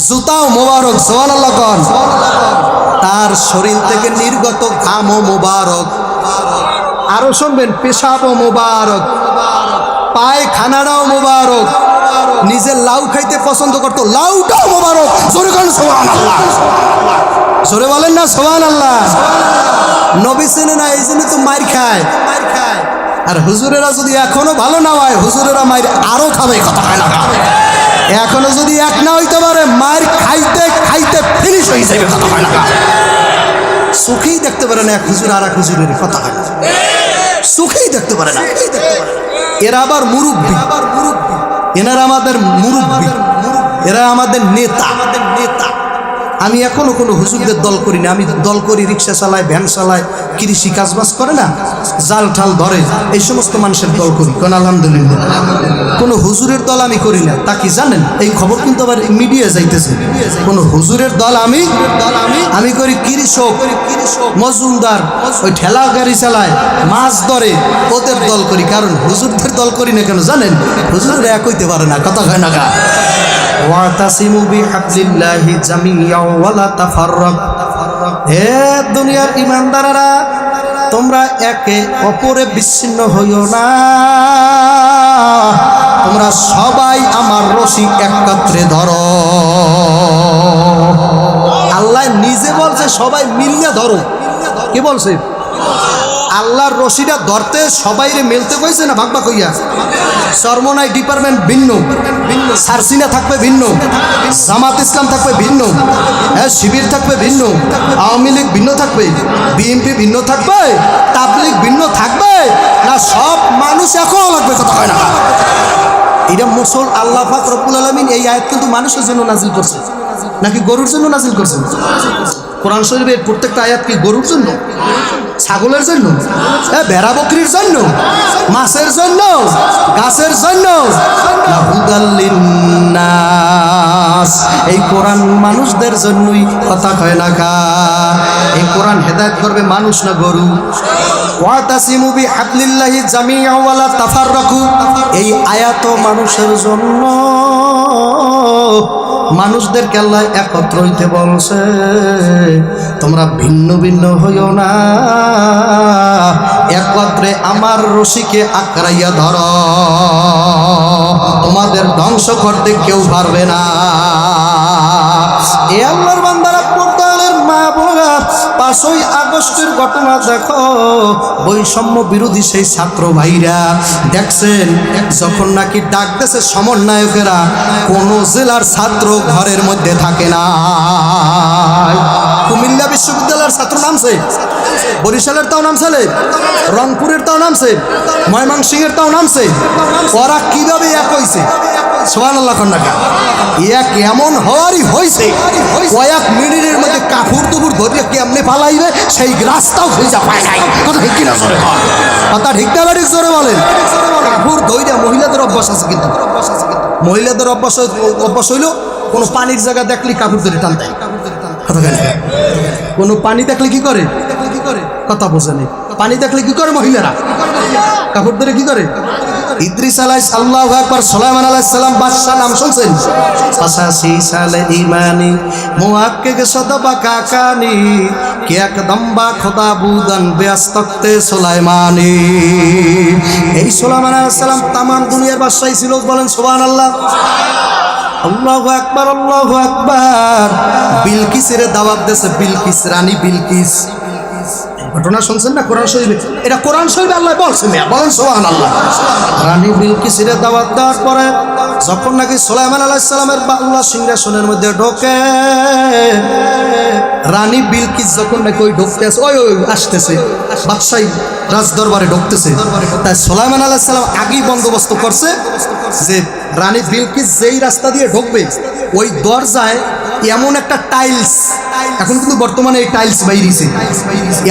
জুতাও মোবারক সুবহানাল্লাহ কর তার শরীর থেকে নির্গত ঘামও মোবারক আরো শুনবেন পেশাবও মোবারক পায়খানাটাও মোবারক নিজে লাউ খাইতে পছন্দ করতো লাউটাও মোবারক জোরে বলেন সুবহানাল্লাহ জোরে বলেন না সুবহানাল্লাহ নবী চেনে না এই জন্য তো মার খায় আর হুজুরেরা যদি এখনো ভালো না হয়, হুজুরেরা মায়ের আরো খাবে, কথা হয় না। এখনো যদি এক না হইতে পারে, মায়ের খাইতে খাইতে ফিনিশ হয়ে যাবে, কথা হয় না। সুখেই দেখতে পারে না এক হুজুর আর এক হুজুরের, কথা হয় না। সুখেই দেখতে পারে না। এরা আবার মুরব্বী, এনারা আমাদের মুরব্বী, এরা আমাদের নেতা। আমি এখনো কোনো হুজুরদের দল করি না। আমি দল করি রিক্সা চালায়, ভ্যান চালায়, কৃষি কাজবাজ করে না, জাল ঠাল ধরে, এই সমস্ত মানুষের দল করি। কোন আলহামদুলিল্লাহ। কোনো হুজুরের দল আমি করি না। তা কি জানেন, এই খবর কিন্তু আবার মিডিয়া যাইতেছে। কোনো হুজুরের দল আমি করি কৃষক, মজুমদার, ওই ঠেলা গাড়ি চালায়, মাছ ধরে, ওদের দল করি। কারণ হুজুরদের দল করি না কেন জানেন, হুজুরের এক হইতে পারে না, কথা হয় না। ওয়াতাসিমু বিহাবলিল্লাহি জামিআন ওয়া লা তাফাররাকু। হে দুনিয়ার ঈমানদাররা, তোমরা একে অপরে বিচ্ছিন্ন হইও না, তোমরা সবাই আমার রশি একত্রে ধরো। আল্লাহ নিজে বলছে সবাই মিলিয়ে ধরো। কি বলছে? আল্লাহর রশিটা ধরতে সবাইরে মিলতে কইছে না ভাগ ভাগ হইয়া? সরমনাই ডিপার্টমেন্ট ভিন্ন, সারসিনা থাকবে ভিন্ন, জামাত ইসলাম থাকবে ভিন্ন, হ্যাঁ শিবির থাকবে ভিন্ন, আওয়ামী লীগ ভিন্ন থাকবে, বিএনপি ভিন্ন থাকবে, তাবলীগ ভিন্ন থাকবে না, সব মানুষ একও লাগবে, কথা হয় না। এটা মুসল আল্লাহ পাক রব্বুল আলামিন এই আয়াত কিন্তু মানুষের জন্য নাজিল করছে নাকি গরুর জন্য নাজিল করছেন? কোরআন শরীফের প্রত্যেকটা আয়াত কি গরুর জন্য, ছাগলের জন্য, ভেড়া বকরির জন্য, মাছের জন্য, গাছের জন্য? এই কোরআন মানুষদের জন্যই, কথা কয় না কা? এই কোরআন হেদায়েত করবে মানুষ না গরু? ওয়াতাসিমু বিহাবলিল্লাহি জামিআন ওয়া লা তাফাররাকু, এই আয়াত মানুষের জন্য। মানুষদেরকে আল্লাহ একত্র হইতে বলছে, তোমরা ভিন্ন ভিন্ন হইও না, একত্রে আমার রশিকে আঁকড়াইয়া ধর, তোমাদের ধ্বংস করতে কেউ পারবে না। এ আল্লাহর বান্দারা, পর্দার মা বোনেরা, 5ই আগস্টের ঘটনা দেখো। বৈষম্য বিরোধী সেই ছাত্র ভাইরা দেখছেন, যখন নাকি ডাক দেশে সমন্বয়কেরা, কোন জেলার ছাত্র ঘরের মধ্যে থাকে না। কুমিল্লা বিশ্ববিদ্যালয়ের ছাত্র নামছে, বরিশালের তাও নামছে, রংপুরের তাও নামছে, ময়মনসিংহের তাও নামছে। ওরা কিভাবে এক হয়েছে? সুবহানাল্লাহ। এক এমন হওয়ারই হয়েছে, কয়েক মিনিটের মধ্যে কাপড় দুপুর ধরে কেমনে পালাইবে সেই রাস্তাও খুঁজে পায় নাই। কথা ঠিক কিনা জোরে বল, কথা ঠিক না ঠিক জোরে বলেন। কাপড় ধরে মহিলাদের অভ্যাস আছে, কিন্তু মহিলাদের অভ্যাস হইল কোনো পানির জায়গা দেখলে কাপড় ধরে টান দেয়। কথা কেন? কোনো পানি দেখলে কি করে? কথা বোঝেনি। পানি দেখলে কি করে মহিলারা? কাপড় ধরে কি করে? ইদ্রিস আলাইহিস আল্লাহু আকবার, সুলাইমান আলাইহিস সালাম বাদশা নাম শুনছেন? 85 সালে ঈমানি মুহাক্কিক সদবা কাকানি কে একদম বা খোদা বুদান বেয়াস্ততে সুলাইমানি। এই সুলাইমান আলাইহিস সালাম তামাম দুনিয়ার বাদশাই ছিল, বলেন সুবহানাল্লাহ। আল্লাহু আকবার, আল্লাহু আকবার। বিলকিসের দাওয়াত দিয়েছে, বিলকিস, রানী বিলকিস। ঘটনা শুনছেন না কোরআন শরীফে? এটা কোরআন শরীফে আল্লাহ বলছেন, বলেন সুবহানাল্লাহ। রানী বিলকিসের দাওয়াত দেওয়ার পরে যখন নাকি সুলাইমান আলাইহিস সালামের আল্লাহ সিংহাসনের মধ্যে ঢোকে, রানী বিলকিস যখন নাকি ওই ঢুকতেছে, ওই আসতেছে, বাদশাহী রাজদরবারে ঢুকতেছে, তাই সুলাইমান আলাইহিস সালাম আগেই বন্দোবস্ত করছে যে রানী বিলকিস যেই রাস্তা দিয়ে ঢুকবে, ওই দরজায় এমন একটা টাইলস, এখন কিন্তু বর্তমানে এই টাইলস বাইরেছে,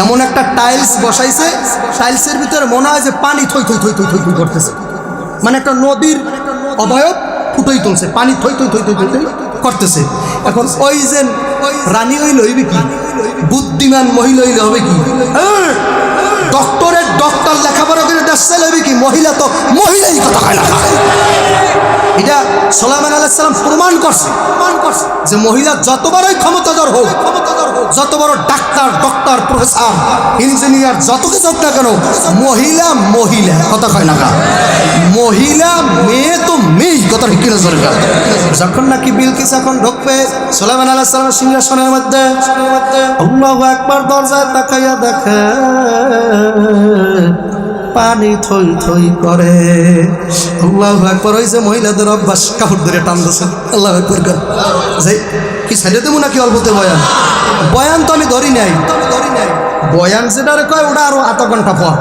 এমন একটা টাইলস বসাইছে, টাইলসের ভিতরে মনে হয় যে পানি থই থই থই থই থই থই করতেছে, মানে একটা নদীর অবয়ব ফুটোই তুলছে, পানি থই থই থই থই থই থই করতেছে। এখন ওই যে রানী হইলে হইবে কি, বুদ্ধিমান মহিলা হইলে হবে কি, ডক্টরের ডক্টর লেখাপড়া করে দেশ চাইলে কি, মহিলা তো মহিলাই, কথা হয় না। এটা সুলাইমান আলাইহিস সালাম প্রমাণ করছে যে মহিলা যত বড়ই ক্ষমতাধর হোক, যত বড় ডাক্তার, ডক্টর, প্রফেসর, ইঞ্জিনিয়ার, যত কিছু হোক না কেন, মহিলা মহিলা, কথা কয় না। মহিলা মেয়ে তো মেয়ে, কথা ঠিক কিনা জোরে। যখন নাকি বিলকিস এখন ঢুকবে সুলাইমান আলাইহিস সালামের সিংহাসনের মধ্যে, আল্লাহু আকবার, দরজায় তাকাইয়া দেখে পানি থই থই করে। আল্লাহু আকবার। হয়েছে মহিলাদের অভ্যাস কাপড় ধরে টান দিচ্ছে। আল্লাহু আকবার কর। যাই কি ছেড়ে দেবো নাকি অল্পতে বয়ান? বয়ান তো আমি ধরি নাই। বয়ান যেটা কয় ওটা আরো আধা ঘন্টা পর।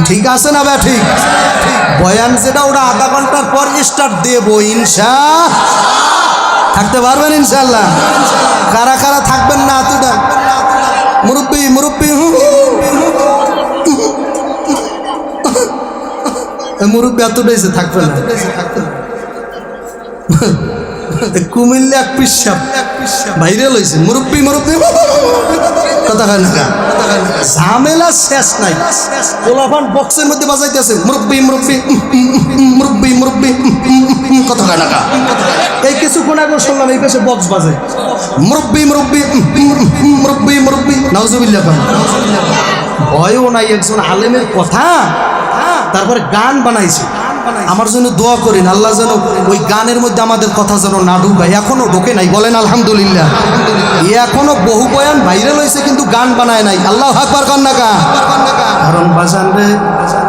ঠিক আছে না ভাই? ঠিক বয়ান যেটা ওটা আধা ঘন্টার পর স্টার্ট দেবো ইনশা। থাকতে পারবেন ইনশাল্লাহ? কারা কারা থাকবেন না? তুই মুরব্বী মুরব্বী মুরব্বী এত ডেছে থাকবে না। কুমিল্লা এক পিসাব ভাইরাল হয়েছে মুরব্বী মুরব্বী কথা হয় না। ঝামেলা শেষ নাই। পোলাপান বক্সের মধ্যে বাজাইতেছে মুরব্বী মুরব্বী মুরব্বী মুরব্বী কথা হয় না। এই কিছুক্ষণ আগে শুনলাম এই পাশে বক্স বাজে মুরব্বী মুরব্বী মুরব্বী মুরব্বী। নাউজুবিল্লাহ। ভয়ও নাই, একজন আলেমের কথা তারপরে গান বানাইছে। আমার জন্য দোয়া করেন আল্লাহ যেন ওই গানের মধ্যে আমাদের কথা যেন না ঢুকায়। এখনো ঢোকে নাই, বলেন আলহামদুলিল্লাহ। এখনো বহু বয়ান ভাইরাল হয়েছে কিন্তু গান বানায় নাই। আল্লাহু আকবার কন্যা কা। কারণ বাজান রে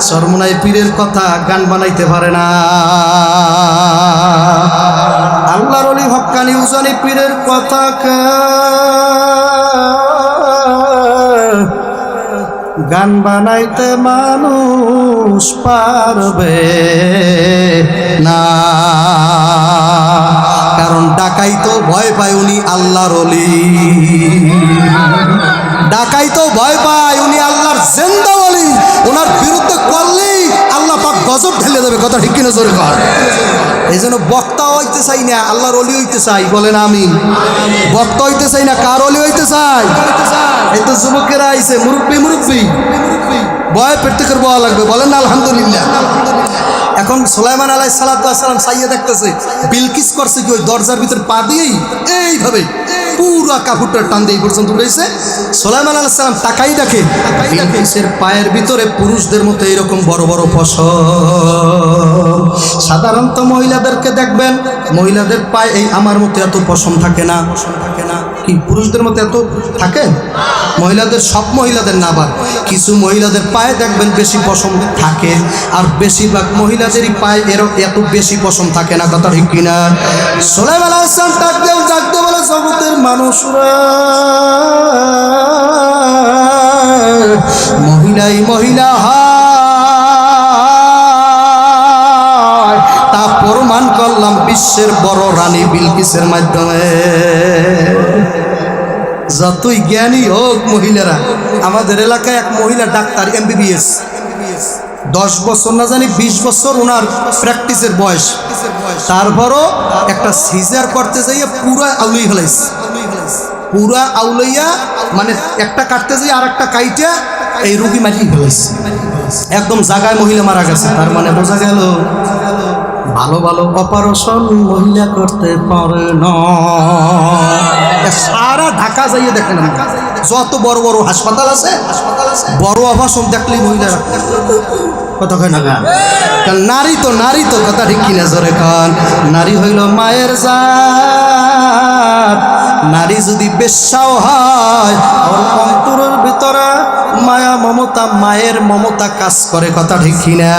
চরমনাই পীরের কথা গান বানাইতে পারে না। আল্লাহর ওলি হক্কানি উজানি পীরের কথা গান বানাইতে মানুষ পারবে না। কারণ ডাকাই তো ভয় পায় উনি আল্লাহর ওলি। ডাকাই তো ভয় পায় উনি আল্লাহর জিন্দা ওলি। ওনার বিরুদ্ধে করলেই আল্লাহ পাক গজব ঢেলে দেবে। কথা ঠিক কিনা জোরে কর। এই জন্য বক্তা হইতে চাই না, আল্লাহর ওলি হইতে চাই। বলেন আমিন। বক্তা হইতে চাই না, কার ওলি হইতে চাই? এই তো যুবকেরা আইছে মুরব্বী মুরব্বী ভয় প্রত্যেকের বলা লাগবে। বলেন না আলহামদুলিল্লাহ। এখন সুলাইমান আলাইহিস সালাতু ওয়াস সালাম চাইয়ে দেখতেছে বিলকিস করছে কি ওই দরজার ভিতরে পা দিয়েই এইভাবে পুরা কাপড়টা টান দিয়ে পর্যন্ত উঠেছে। সুলাইমান আলাইহিস সালাম তাকাই দেখে বিলকিসের পায়ের ভিতরে পুরুষদের মতো এরকম বড় বড় পশম। সাধারণত মহিলাদেরকে দেখবেন মহিলাদের পায়ে এই আমার মতো এত পশম থাকে না। কি পুরুষদের মতো এত থাকে? মহিলাদের সব মহিলাদের না, আবার কিছু মহিলাদের পায়ে দেখবেন বেশি পশম থাকে, আর বেশিরভাগ মহিলাদেরই পায়ে এত বেশি পশম থাকে না। কথা ঠিক কিনা? সুলাইমান আলাইহিস সালাম ডাকতে বলে জগতের মানুষরা মহিলাই মহিলা হয় তা প্রমাণ করলাম বিশ্বের বড় রানী বিলকিসের মাধ্যমে। যতই জ্ঞানী হোক মহিলারা, আমাদের এলাকায় এক মহিলা ডাক্তার MBBS 10 বছর না জানি 20 বছর ওনার প্র্যাকটিসের বয়স, তারপরও একটা সিজার করতে যাইয়া পুরা আউলাই ফেলাইছে। পুরা আউলাইয়া মানে একটা কাটতে যাই আর একটা কাইটা এই রুগী মারি ফেলাইছে। একদম জায়গায় মহিলা মারা গেছে। তার মানে বোঝা গেল ভালো ভালো অপারেশন মহিলা করতে পারে না। সারা ঢাকা যাইয়ে দেখেন যত বড় বড় হাসপাতাল আছে বড় অপারেশন দেখলেই মহিলারা কথা কয় না। নারী তো কথা ঠিক কিনা জোরে খান। নারী হইল মায়ের জাত। নারী যদি বেশ্যাও হয় ওর অন্তরের ভিতরে মায়া মমতা, মায়ের মমতা কাজ করে। কথা ঠিক কিনা?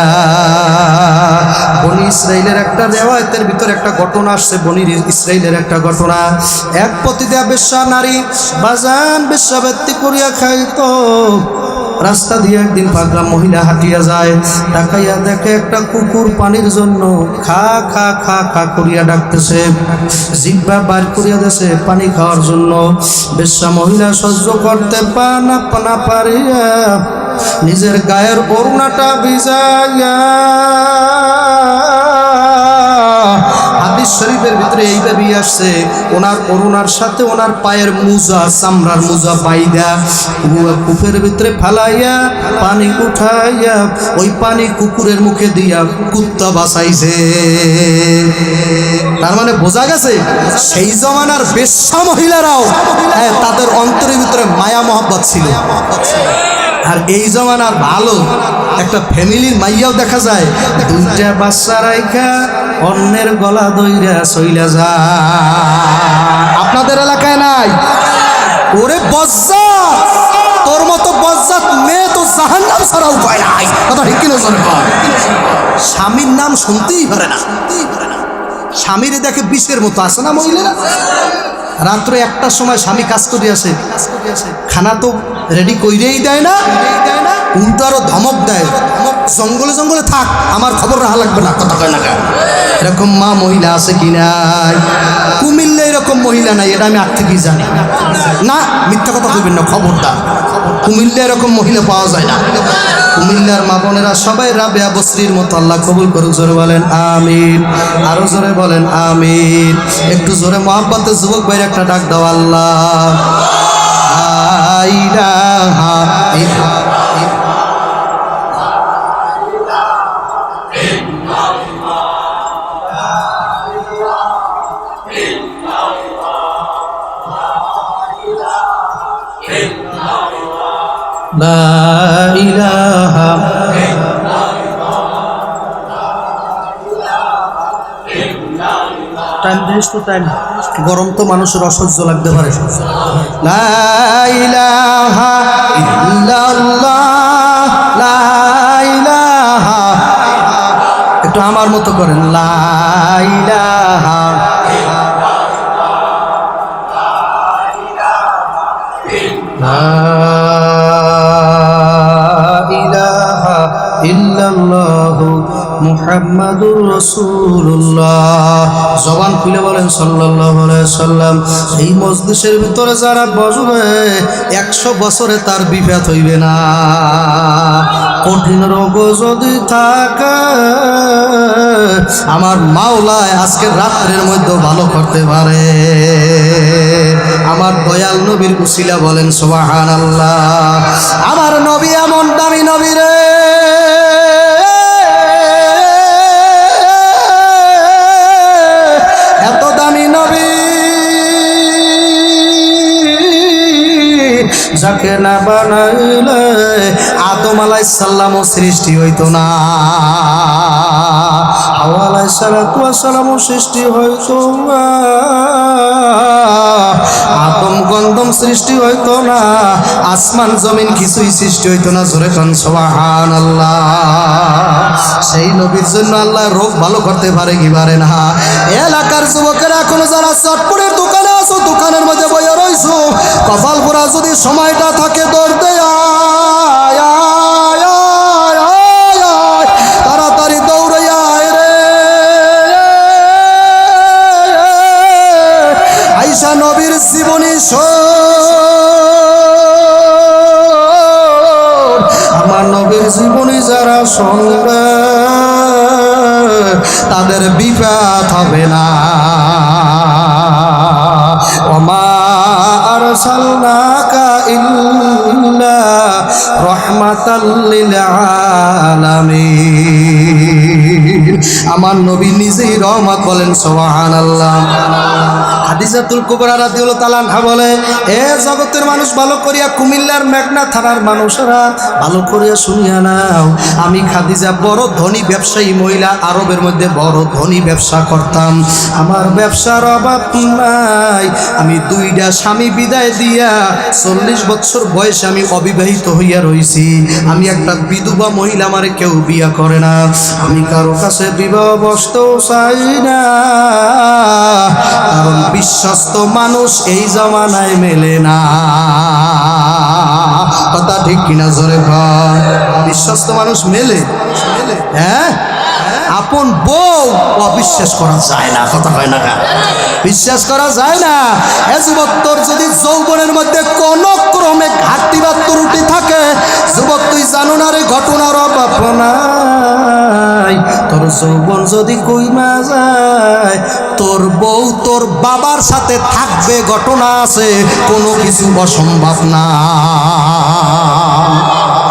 বনি ইসরাইলের একটা রেওয়ায়তের ভিতরে একটা ঘটনা আসছে। বনি ইসরাইলের একটা ঘটনা। এক পতিতা বেশ্যা নারী বাজান বেশ্যাবৃত্তি করিয়া খাইতো। রাস্তা দিয়ে একদিন পাগলা মহিলা হাঁটিয়া যায়, তাকাইয়া দেখে একটা কুকুর পানির জন্য খা খা খা খা করিয়া ডাকতেছে, জিহ্বা বার করিয়া দেছে পানি খাওয়ার জন্য। বেশ্যা মহিলা সহ্য করতে না পারিয়া নিজের গায়ের ওড়নাটা ভিজাইয়া, হাদিস শরীফের ভিতরে এইভাবে আসছে, ওনার ওড়নার সাথে ওনার পায়ের মুজা, চামড়ার মুজা বাইদা কূপের ভিতরে ফালাইয়া পানি উঠাইয়া ওই পানি কুকুরের মুখে দিয়া কুত্তা বাঁচাইছে। তার মানে বোঝা গেছে সেই জমানার বেশ্যা মহিলারাও তাদের অন্তরের ভিতরে মায়া মহব্বত ছিল। আর এই জমানার ভালো একটা ফ্যামিলির মাইয়াও দেখা যায় দুইটা বাচ্চা রাইখা অন্যের গলা দইরা চইলা যায়। আপনাদের এলাকায় নাই? ওরে বজ্জা, তোর মতো বজ্জাত মেয়ে তো জাহান্নাম ছাড়া উপায় নাই। কথা ঠিক কিনা জোরে কর। স্বামীর নাম শুনতেই পারে না, স্বামীরে দেখে বিষের মতো আছে না মহিলারা। রাত্রে 1টার সময় স্বামী কাজ করে আসে, খানা তো রেডি কইরেই দেয় না, উল্টো আরো ধমক দেয়, জঙ্গলে জঙ্গলে থাক, আমার খবর রাখা লাগবে না। কথা কয় না কেন? এরকম মা মহিলা আছে কি নাই? কুমিল্লা এরকম মহিলা নাই, এটা আমি আগ থেকেই জানি না। মিথ্যা কথা কইবেন না, খবরদার। কুমিল্লা এরকম মহিলা পাওয়া যায় না। কুমিল্লার মা বোনেরা সবাই রাবেয়া বসরির মতো আল্লাহ কবুল করুক। জোরে বলেন আমিন, আরো জোরে বলেন আমিন। একটু জোরে মহাব্বতে যুবক ভাইয়ের একটা ডাক দাও, আল্লাহ লা ইলাহা ইল্লাল্লাহ। টাইম দিস তো, টাইম গরম তো মানুষের অসহ্য লাগতে পারে। লা ইলাহা ইল্লাল্লাহ, লা ইলাহা, একটু আমার মতো করেন, লা ইলাহা ইল্লাল্লাহু মুহাম্মাদুর রাসূলুল্লাহ। জবান খুলে বলেন সাল্লাল্লাহু আলাইহি সাল্লাম। এই মজলিসের ভিতরে যারা বসবে 100 বছরে তার বিপদ হইবে না। কঠিন রোগ যদি থাকে আমার মাওলায় আজকের রাত্রের মধ্যে ভালো করতে পারে। আমার দয়াল নবীর উসিলা বলেন সুবহানাল্লাহ। আমার নবী এমন দামি নবী রে, এত দামি নবী যাকে না বানাইলে আদম আলাইহিস সালামও সৃষ্টি হইতো না, হাওয়া আলাইহিস সালামও সৃষ্টি হইতো না, আদম গন্ধম সৃষ্টি হইতো না, আসমান জমিন কিছুই সৃষ্টি হইতো না। জোরে কান সুবহানাল্লাহ। সেই নবীর জন্য আল্লাহ রোগ ভালো করতে পারে কি পারে না? এলাকার যুবকেরা এখনো যারা চটপটের দোকানে আছো, দোকানের মধ্যে বইয়া রইছো, কপাল পোড়া যদি সময়টা থাকে দৌড় দে, তাড়াতাড়ি দৌড়ে আয় রে। আয়েশা নবীর জীবনী আমার নবীর জীবনী যারা শুনবে তাদের বিপদ হবে না। ওমা আরসালনাকা ইল্লা রাহমাতাল লিল আলামিন। আমার নবী নিজেই রহমত, বলেন সুবহানাল্লাহ। খাদিজাতুল কুবরা রাদিয়াল্লাহু তাআলা আনহা বলে, এ জগতের মানুষ ভালো করিয়া, কুমিল্লার মেঘনা থানার মানুষরা ভালো করিয়া শুনিয়া নাও, আমি খাদিজা বড় ধনী ব্যবসায়ী মহিলা, আরবের মধ্যে বড় ধনী ব্যবসা করতাম। আমার ব্যবসার অভাব নাই। আমি 2টা স্বামী বিদায় দিয়া 40 বছর বয়সে আমি অবিবাহিত হইয়া রইছি। আমি একটা বিধবা মহিলা, আমারে কেউ বিয়া করে না। আমি কারো কাছে বিবাহ বসতেও চাই না, কারণ বিশ্বস্ত মানুষ এই জামানায় মেলে না। কথা ঠিক কিনা জোরে কর? বিশ্বস্ত মানুষ মেলে? হ্যাঁ, আপন বউ অবিশ্বাস করা যায় না। কথা হয় না, বিশ্বাস করা যায় না। এ যুবক, তোর যদি যৌবনের মধ্যে কোন ক্রমে ঘাটতি বা ত্রুটি থাকে, যুবক তুই জানো না রে, ঘটনার অভাব নাই। তোর যৌবন যদি কইমা যায়, তোর বউ তোর বাবার সাথে থাকবে, ঘটনা আছে, কোনো কিছু অসম্ভব না।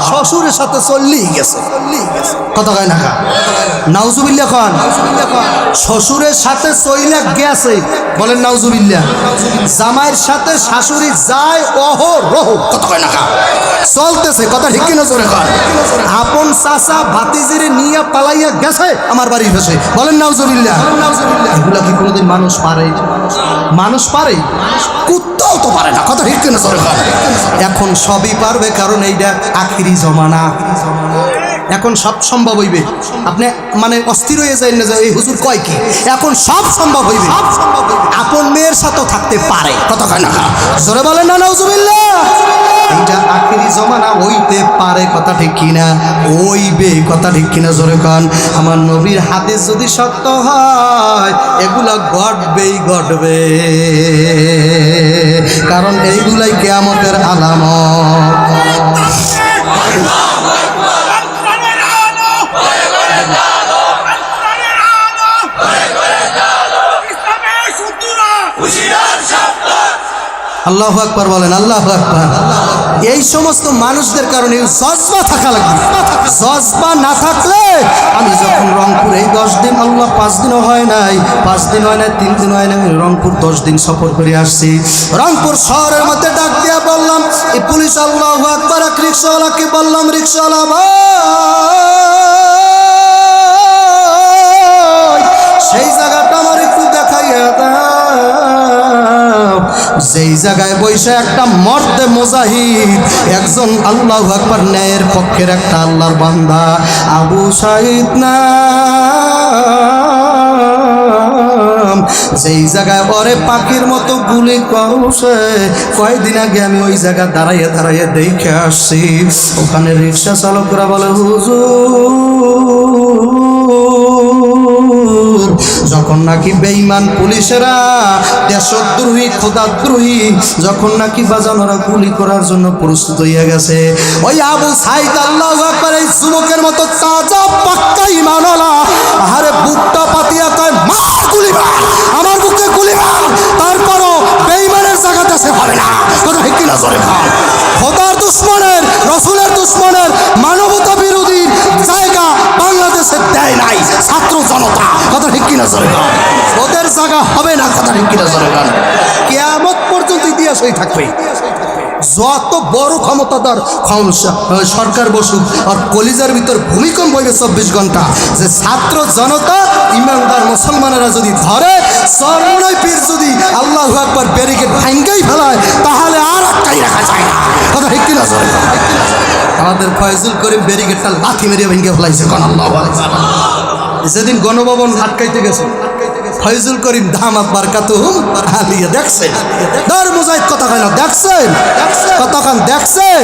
শ্বশুরের সাথে চললেই গেছে। কথা কয় না, নাউজুবিল্লাহ খান। শ্বশুরের সাথে চইলা গেছে, বলেন নাউজুবিল্লাহ। জামাইয়ের সাথে শাশুড়ি যায় অহরহ, কত কয় না চলতেছে, কথা ঠিক কিনা জোরে কর। আপন চাচা ভাতিজিরে নিয়ে পালাইয়া গেছে আমার বাড়ির পাশে, বলেন নাউজুবিল্লাহ। এগুলা কি কোনোদিন মানুষ পারে? মানুষ পারে? কুত্তাও তো পারে না, কথা ঠিক কিনা জোরে কর। এখন সবই পারবে, কারণ এইটা আখিরি জমানা। এখন সব সম্ভব হইবে। আপনি মানে অস্থির হয়ে যায় না যে এই হুজুর কয় কি, এখন সব সম্ভব হইবে। আপন মেয়ের সাথেও থাকতে পারে, কত কয় না জোরে বলেন না নাউজুবিল্লাহ। এইটা আখিরি জমানা হইতে পারে, কথা ঠিক কিনা? হইবে, কথা ঠিক কিনা জোরে কন। আমার নবীর হাদিস যদি সত্য হয়, এগুলা ঘটবেই ঘটবে, কারণ এইগুলাই কিয়ামতের আলামত। আল্লাহু আকবার বলেন, আল্লাহু আকবার। এই সমস্ত মানুষদের কারণে জজবা থাকা লাগবে। জজবা না থাকলে, আমি যখন রংপুর এই 10 দিন, আল্লাহ 5 দিনও হয় নাই, 5 দিন হয় নাই, 3 দিন হয় নাই, রংপুর 10 দিন সফর করে আসছি। রংপুর শহরের মধ্যে ডাক দিয়া বললাম, এই পুলিশ, আল্লাহু আকবার, এক রিক্সাওয়ালাকে বললাম, রিক্সাওয়ালা ভাই, সেই জায়গাটা আমার একটু দেখাইয়া দাও, যেই জায়গায় বসে একটা মর্দে মুজাহিদ, একজন আল্লাহু আকবার ন্যায়ের পক্ষের একটা আল্লাহর বান্দা, আবু সাঈদ নাম, যেই জায়গায় ওরে পাখির মতো গুলি করছে। কয়েকদিন আগে আমি ওই জায়গা দাঁড়াইয়ে দাঁড়াইয়ে দেখে আসছি। ওখানে রিক্সা চালকরা বলে, হুজুর, যখন নাকি বেঈমান পুলিশেরা, দেশদ্রোহী, খোদাদ্রোহী, যখন নাকি বাজানোরা গুলি করার জন্য প্রস্তুত হইয়া গেছে, ওই আবু সাঈদ আল্লাহু আকবার এই যুবকের মতো তাজা পাক্কা ঈমানওয়ালা, আরে বুকটা পাতিয়া কয়, মার গুলি মার, আমার বুকে গুলি মার, তারপরও বেঈমানের জায়গাতে সে পারে না, কথা ঠিক কিনা জোরে বল। খোদার দুশমনের, রসুলের দুশমনের, মানবতা বিরোধীর জায়গা বাংলাদেশে দেয় নাই ছাত্র জনতা, কথা ঠিক কিনা জোরে বল। ওদের জায়গা হবে না, কথা ঠিক কিনা জোরে বল। কিয়ামত পর্যন্ত ইতিহাসই থাকবে। যত বড় ক্ষমতাদার সরকার বসুক, আর কলিজার ভিতর ভূমিকম্প হইবে 24 ঘন্টা, যে ছাত্র জনতা ইমানদার মুসলমানেরা যদি ধরে, সর্বনয় পীর যদি আল্লাহু আকবার ব্যারিকেড ভাঙ্গেই ফেলায়, তাহলে আর আটকাই রাখা যায় না, কথা ঠিক কিনা জোরে বল। আমাদের ফয়জুল করিম ব্যারিকেডটা লাথি মেরে ভেঙে ফেলাইছে, কোন আল্লাহু আকবার। যেদিন গণভবন আটকাইতে গেছে, ফয়জুল করিম দামাত বারকাতুহুম আলিয়া, দেখছেন দর মুজাহিদ কথা কয় না, দেখছেন কতক্ষণ দেখছেন,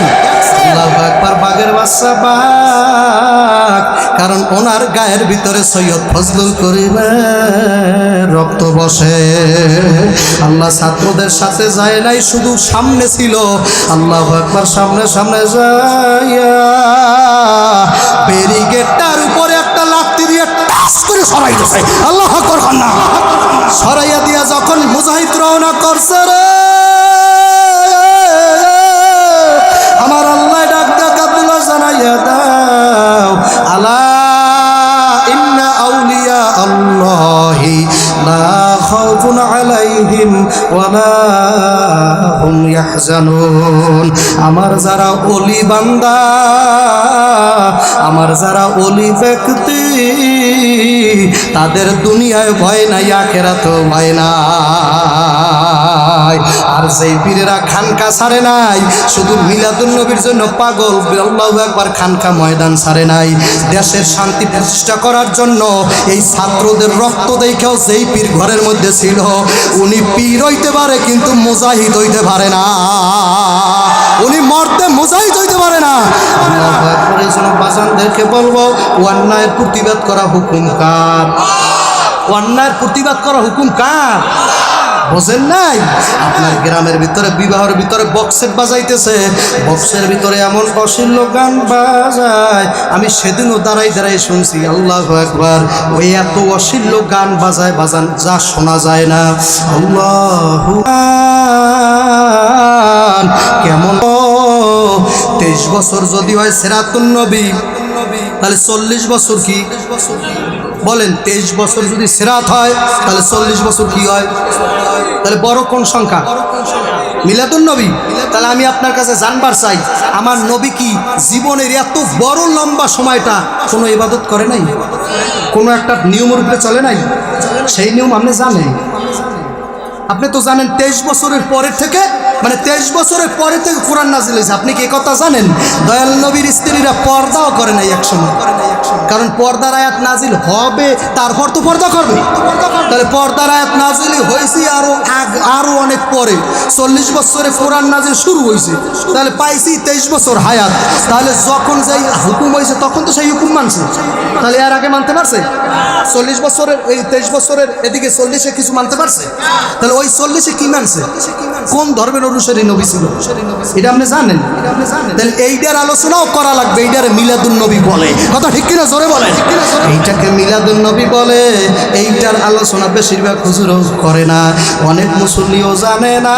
আল্লাহু আকবার। বাগের বাচ্চা বাঘ, কারণ ওনার গায়ের ভিতরে সৈয়দ ফজলুল করিমের রক্ত বসে। আল্লাহ ছাত্রদের সাথে যায় নাই, শুধু সামনে ছিল। আল্লাহু আকবার, সামনে সামনে যাইয়া ব্যারিকেডটার উপরে একটা লাথি দিয়ে টাস করে সরাই দিয়েছে, আল্লাহু আকবার না, সরাইয়া দিয়া যখন মুজাহিদ রওনা করছে, রে আমার আল্লাহ ডাক ডাক আব্দুল্লাহ জানাইয়া দাও, আলা ইন্না আউলিয়া আল্লাহি লা খাউফুন আলাইহিম ওয়া লা হুম ইয়াহজানুন। আমার যারা ওলি বান্দা, আমার যারা ওলি ব্যক্তি, তাদের দুনিয়ায় ভয় নাই, আখিরাতেও ভয় নাই। আর যেই পীরেরা খানকা ছাড়ে নাই, শুধু মিলাদুন নবীর জন্য পাগল, আল্লাহু আকবার, খানকা ময়দান ছাড়ে নাই, দেশের শান্তি প্রতিষ্ঠা করার জন্য এই ছাত্রদের রক্ত দেখেও যেই পীর ঘরের মধ্যে ছিল, উনি পীর হইতে পারে কিন্তু মুজাহিদ হইতে পারে না, উনি মর্দে মুজাহিদ হইতে পারে না। আল্লাহু আকবার। এই জন্য বাজানদেরকে বলবো, অন্যায়ের প্রতিবাদ করা হুকুম কার? অন্যায়ের প্রতিবাদ করা হুকুম কার? বোঝেন নাই? আপনার গ্রামের ভিতরে বিবাহের ভিতরে বক্সেট বাজাইতেছে, বক্সের ভিতরে এমন অশ্লীল গান বাজায়, আমি সেদিনও দাঁড়াই দাঁড়াই শুনছি, আল্লাহু আকবার। ওই এত অশ্লীল গান বাজায়, বাজান যা শোনা যায় না। আল্লাহু কেমন 23 বছর যদি হয় সিরাতুন নবী, তাহলে 40 বছর কি বলেন? 23 বছর যদি সিরাত হয় তাহলে 40 বছর কি হয়? তাহলে বড় কোন সংখ্যা? মিলাদুন নবী। তাহলে আমি আপনার কাছে জানবার চাই, আমার নবী কি জীবনের এত বড় লম্বা সময়টা কোনো ইবাদত করে নাই? কোনো একটা নিয়মের উপরে চলে নাই? সেই নিয়ম আপনি জানেন? আপনি তো জানেন 23 বছরের পরের থেকে, মানে 23 বছরের পরে থেকে কোরআন নাজিল হয়েছে। আপনি কি কথা জানেন? দয়াল নবীর স্ত্রীরা পর্দাও করে নাই একসময়, কারণ পর্দার আয়াত নাজিল হবে তারপর তো পর্দা করবে। তাহলে পর্দার আয়াত নাজিল হয়েছে আরো অনেক পরে, 40 বছরে কোরআন নাজিল শুরু হয়েছে। তাহলে পাইছি 23 বছর হায়াত। তাহলে যখন যেই হুকুম হয়েছে তখন তো সেই হুকুম মানছে। তাহলে এর আগে মানতে পারছে? 40 বছরের এই 23 বছরের এদিকে 40-এ কিছু মানতে পারছে? তাহলে ওই 40-এ কি মানছে? কোন ধর্মের অনুসারী নবী ছিল এটা আপনি জানেন? তাহলে এইটার আলোচনাও করা লাগবে। এইটারে মিলাদুন নবী বলে, কথা ঠিক কিনা জোরে বলেন? এইটাকে মিলাদুন নবী বলে। এইটার আলোচনা বেশিরভাগ হুজুরও করে না, অনেক মুসল্লিও জানে না।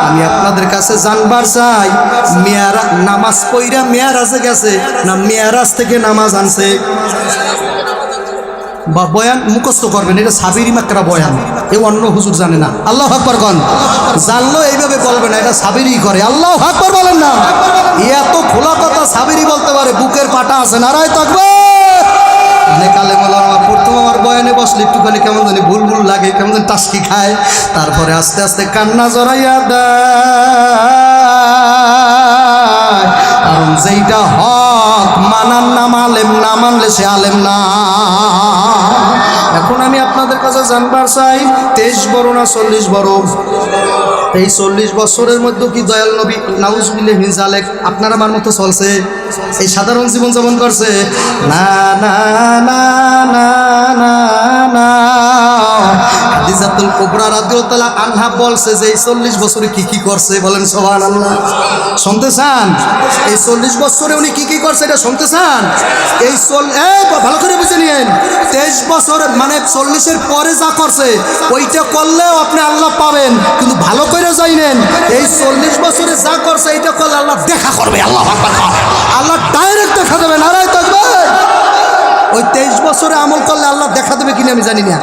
আমি আপনাদের কাছে জানবার চাই, নামাজ পইরা মেয়ারাজে গেছে না মেয়ারাজ থেকে নামাজ আনছে? বা বয়ান মুখস্থ করবেন, এটা সাবিরি মাকরা বয়ান, এ অন্য হুজুর জানে না। আল্লাহু আকবার কোন? জানলো এইভাবে বলবে না, এটা সাবিরি করে। আল্লাহু আকবার বলেন না। এত খোলা কথা সাবিরি বলতে পারে, বুকের পাটা আছে। নারায়ে তাকবীর। অনেক আলেম ওলামা প্রথম আমার বয়ানে বসলে একটুখানি কেমন জানি ভুল ভুল লাগে, কেমন জানি টাস্কি খায়, তারপরে আস্তে আস্তে কান্না জড়াইয়া দেয়। কারণ যেইটা হক মানার নাম আলেম, না মানলে সে আলেম না। এখন আমি আপনাদের কাছে জানবার চাই, 23 বড় না 40 বড়? এই 40 বছরের মধ্যে কি দয়াল নবী নাউজুবিল্লাহি মিন যালিক আপনার আমার মতো চলছে? এই সাধারণ জীবন যাপন করছে? না না না না না না। হাদিজাতুল কুবরা রাদিয়াল্লাহু তাআলা আনহা বলছে যে এই 40 বছরে কি কি করছে, বলেন সুবহানাল্লাহ। শুনতে চান? এই 40 বছরে উনি কি কি করছে এটা শুনতে চান? এই ভালো করে বুঝে নিয়েন, 23 বছর মানে 40-এর পরে যা করছে ওইটা করলেও আপনি আল্লাহ পাবেন, কিন্তু ভালো করে জানেন এই 40 বছরে যা করছে এইটা করলে আল্লাহ দেখা করবে। আল্লাহু আকবার। আল্লাহ ডাইরেক্ট দেখা দেবে। নারায়ে তাকবীর। ওই 23 বছরে আমল করলে আল্লাহ দেখা দেবে কিনা আমি জানি না,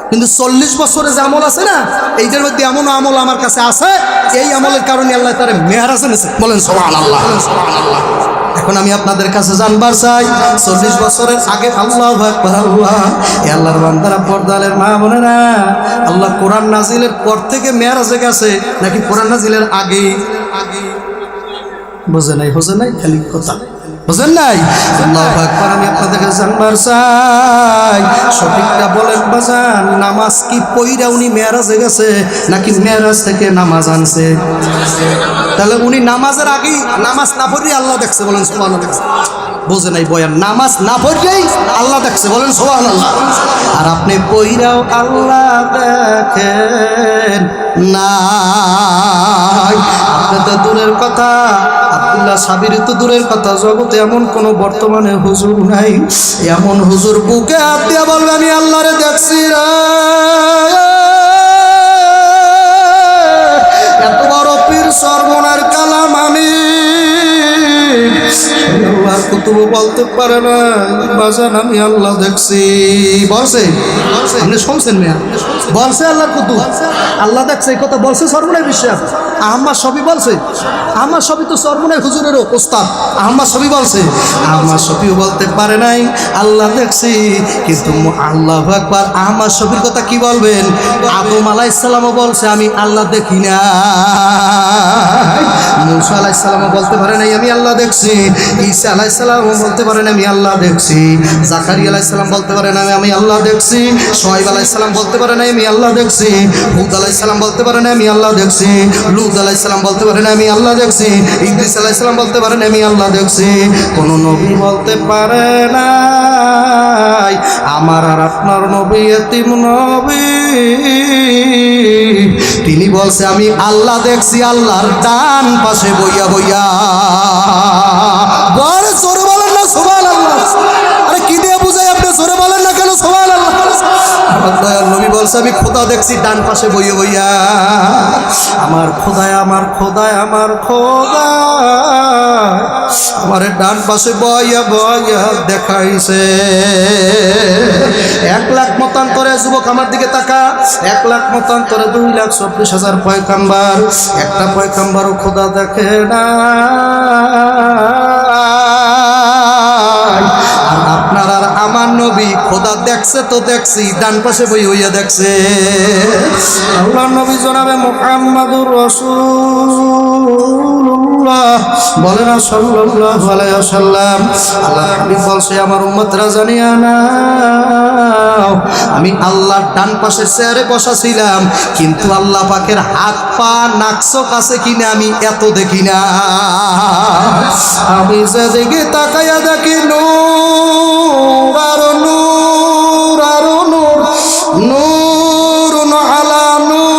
কিন্তু 40 বছরে যে আমল আছে না, এইটার মধ্যে এমন আমল আমার কাছে আছে, এই আমলের কারণে আল্লাহ তার মেয়ারাজ এনেছে। বলেন সুবহানাল্লাহ। এখন আমি আপনাদের কাছে জানবার চাই, 40 বছরের আগে আল্লাহু আকবার আল্লাহ, আল্লাহর বান্দারা, পর্দালের মা বোনেরা, আল্লাহ কোরআন নাজিলের পর থেকে মেয়ারাজে গেছে নাকি কোরআন নাজিলের আগে? বুঝে নাই খালি কথা, বুঝেন নাই? আল্লাহু আকবার। আমি আপনাদেরকে জানবার চাই, সঠিকটা বলেন বাজান, নামাজ কি পইরা উনি মেয়ারাজে গেছে নাকি মেয়ারাজ থেকে নামাজ আনছে? তাহলে উনি নামাজের আগেই নামাজ না পড়লেই আল্লাহ দেখছে, বলেন সুবহানাল্লাহ। বুঝে নাই বয়ান, নামাজ না পড়লেই আল্লাহ দেখছে, বলেন সুবহানাল্লাহ। আর আপনি পইরাও আল্লাহ দেখেন না। আপনি তো দূরের কথা, আব্দুল্লাহ সাবির তো দূরের কথা, জগতে এমন কোন বর্তমানে হুজুর নাই, এমন হুজুর বুকে হাত দিয়া বলবে আমি আল্লাহরে দেখছি রে। এত বড় পীর সর্বনার কালাম আমি আল্লাহর কুতুব বলতে পারে না বাজান আমি আল্লাহ দেখছি। বলছে? আপনি শুনছেন না? বলছে আল্লাহর কুতুব আল্লাহ দেখছে, এই কথা বলছে সর্বনাই বিশ্বাস। আহমদ শফি বলছে? আহমদ শফি তো সর্বনাই হুজুরেরও ওস্তাদ। আহমদ শফি বলছে? আহমদ শফিও বলতে পারে নাই আল্লাহ দেখছি, কিন্তু আল্লাহু আকবার। আহমদ শফির কথা কি বলবেন? আদম আলাইহিস সালামও বলছে আমি আল্লাহ দেখি না। মুসা আলাইহিস সালামও বলতে পারে নাই আমি আল্লাহ দেখছি। ঈসা আলাইহিস সালামও বলতে পারে না আমি আল্লাহ দেখছি। জাকারিয়া আলাইহিস সালাম বলতে পারে না আমি আল্লাহ দেখছি। শুআয়ব আলাইহিস সালাম বলতে পারে না আমি আল্লাহ দেখছি। হুদ আলাইহিস সালাম বলতে পারে না আমি আল্লাহ দেখছি। লূত আলাইহিস সালাম বলতে পারে না আমি আল্লাহ দেখছি। ইদ্রিস আলাইহিস সালাম বলতে পারে না আমি আল্লাহ দেখছি। কোন নবী বলতে পারে না আমার আর আপনার নবী এতিম নবী, তিনি বলছে আমি আল্লাহ দেখছি আল্লাহর ডান পাশে বইয়া বইয়া। বড় জোরে বলেন না সুবহানাল্লাহ। আরে কি দিয়ে বুঝাই আপনি জোরে বলেন না কেন সুবহানাল্লাহ? আমার দয়াল নবী বলছে আমি খোদা দেখছি ডান পাশে বইয়া বইয়া। আমার খোদায় আমার খোদায় আমার খোদা আমার ডান পাশে বইয়া বইয়া দেখাইছে। 1 লাখ মতান্তরে যুবক আমার দিকে তাকা, 1 লাখ মতান্তরে 2,24,000 পয়গাম্বার, একটা পয়গাম্বারও খোদা দেখে না। আর আপনার আর আমার নবী খোদা দেখছে তো দেখছি, ডান পাশে বই হইয়া দেখছে। আল্লাহর নবী জনাবে মুহাম্মাদুর রাসূলুল্লাহ বলেন না সাল্লাল্লাহু আলাইহি ওয়াসাল্লাম। আল্লাহর হাবিব বলছে আমার উম্মতরা জানিয়া নাও আমি আল্লাহর ডান পাশের চেয়ারে বসা ছিলাম, কিন্তু আল্লাহ পাকের হাত পা নাকচোখ আছে কিনা আমি এত দেখি না। আমি যেদিকে তাকাইয়া দেখি নূর আর নূর আর নূর, নূর আলা নূর।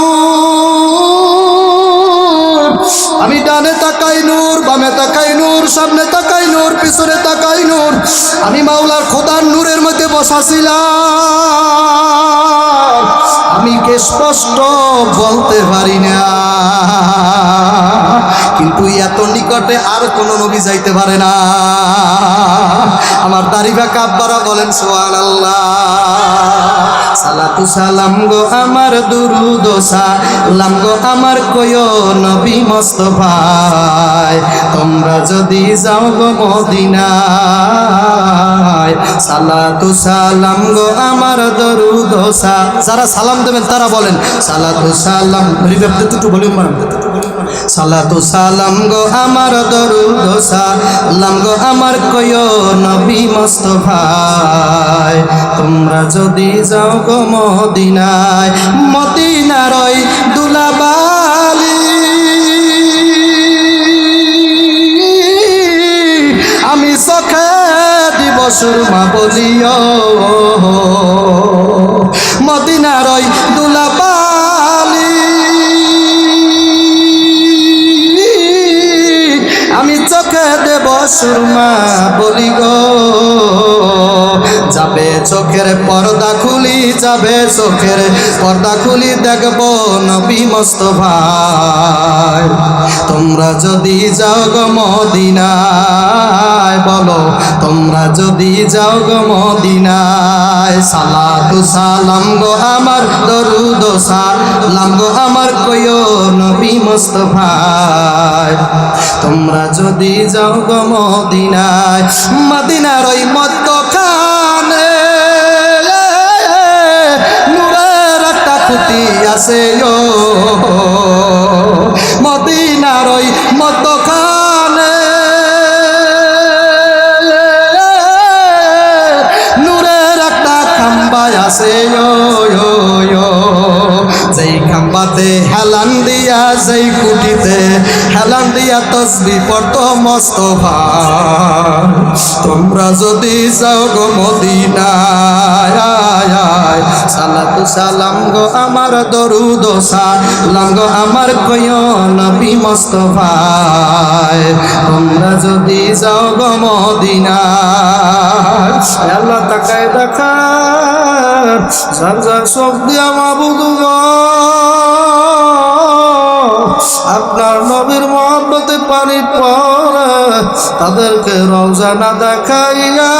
আমি ডানে তাকাই নূর, বামে তাকাই নূর, সামনে তাকাই নূর, পিছনে তাকাই নূর। আমি মাওলার খোদার নূরের মধ্যে বসাছিলাম, আমি কে স্পষ্ট বলতে পারি না। কিন্তু এত নিকটে আর কোন নবী যাইতে পারে না। আমার দাড়িবা কাব্বারা বলেন সুবহানাল্লাহ। সালাতু সালাম গো আমার দুরুদ সালাম গো আমার কয়ো নবী মুস্তাফায়, তোমরা যদি যাও গো মদিনায়। সালাতু সালাম গো আমার দরুদ যারা সালাম দেবেন তারা বলেন সালাতু সালাম। একটু ভলিউম বাড়ান। সালাতু সালাম গো আমার দরুদ সালাম গো আমার কয়ো নবী মুস্তাফায়, তোমরা যদি যাও গো মদিনায়। মদিনার ওই দুলাবালি আমি চোখে দিব সুরমা বলিও। মদিনার ওই দুলাবালি আমি চোখে দেব সুরমা বলি গো। যাবে চোখের পর্দা খুলি, যাবে চোখের পর্দা খুলি দেখব নবী মুস্তাফায়। তোমরা যদি যাও গো মদিনায়, বলো তোমরা যদি যাও গো মদিনায়। সালাতু সালাম গো আমার দরুদ সালাম গো আমার কয়ো নবী মুস্তাফায়, তোমরা যদি যাও গো মদিনায়। মদিনার ওই মধ্যখানে নূরের একটা খুঁটি আছে ও। মদিনার ওই মধ্যখানে নূরের একটা খাম্বা আছে ও। যেই খাম্বাতে হেলান দিয়া, যেই কুটিতে হেলান দিয়া তসবিহ পড়তো মুস্তাফা। তোমরা যদি যাও গো মদিনায়, সালাতু সালাম গো আমার দরুদ সালাম গো আমার কয়ো নবী মুস্তাফায়, তোমরা যদি যাও গো মদিনায়। আল্লাহ তাকায় দেখা যার যার সব দিয়া মাবুদ গো আপনার নবীর মহব্বতে পানি পড়ে, তাদেরকে রওজা না দেখাইয়া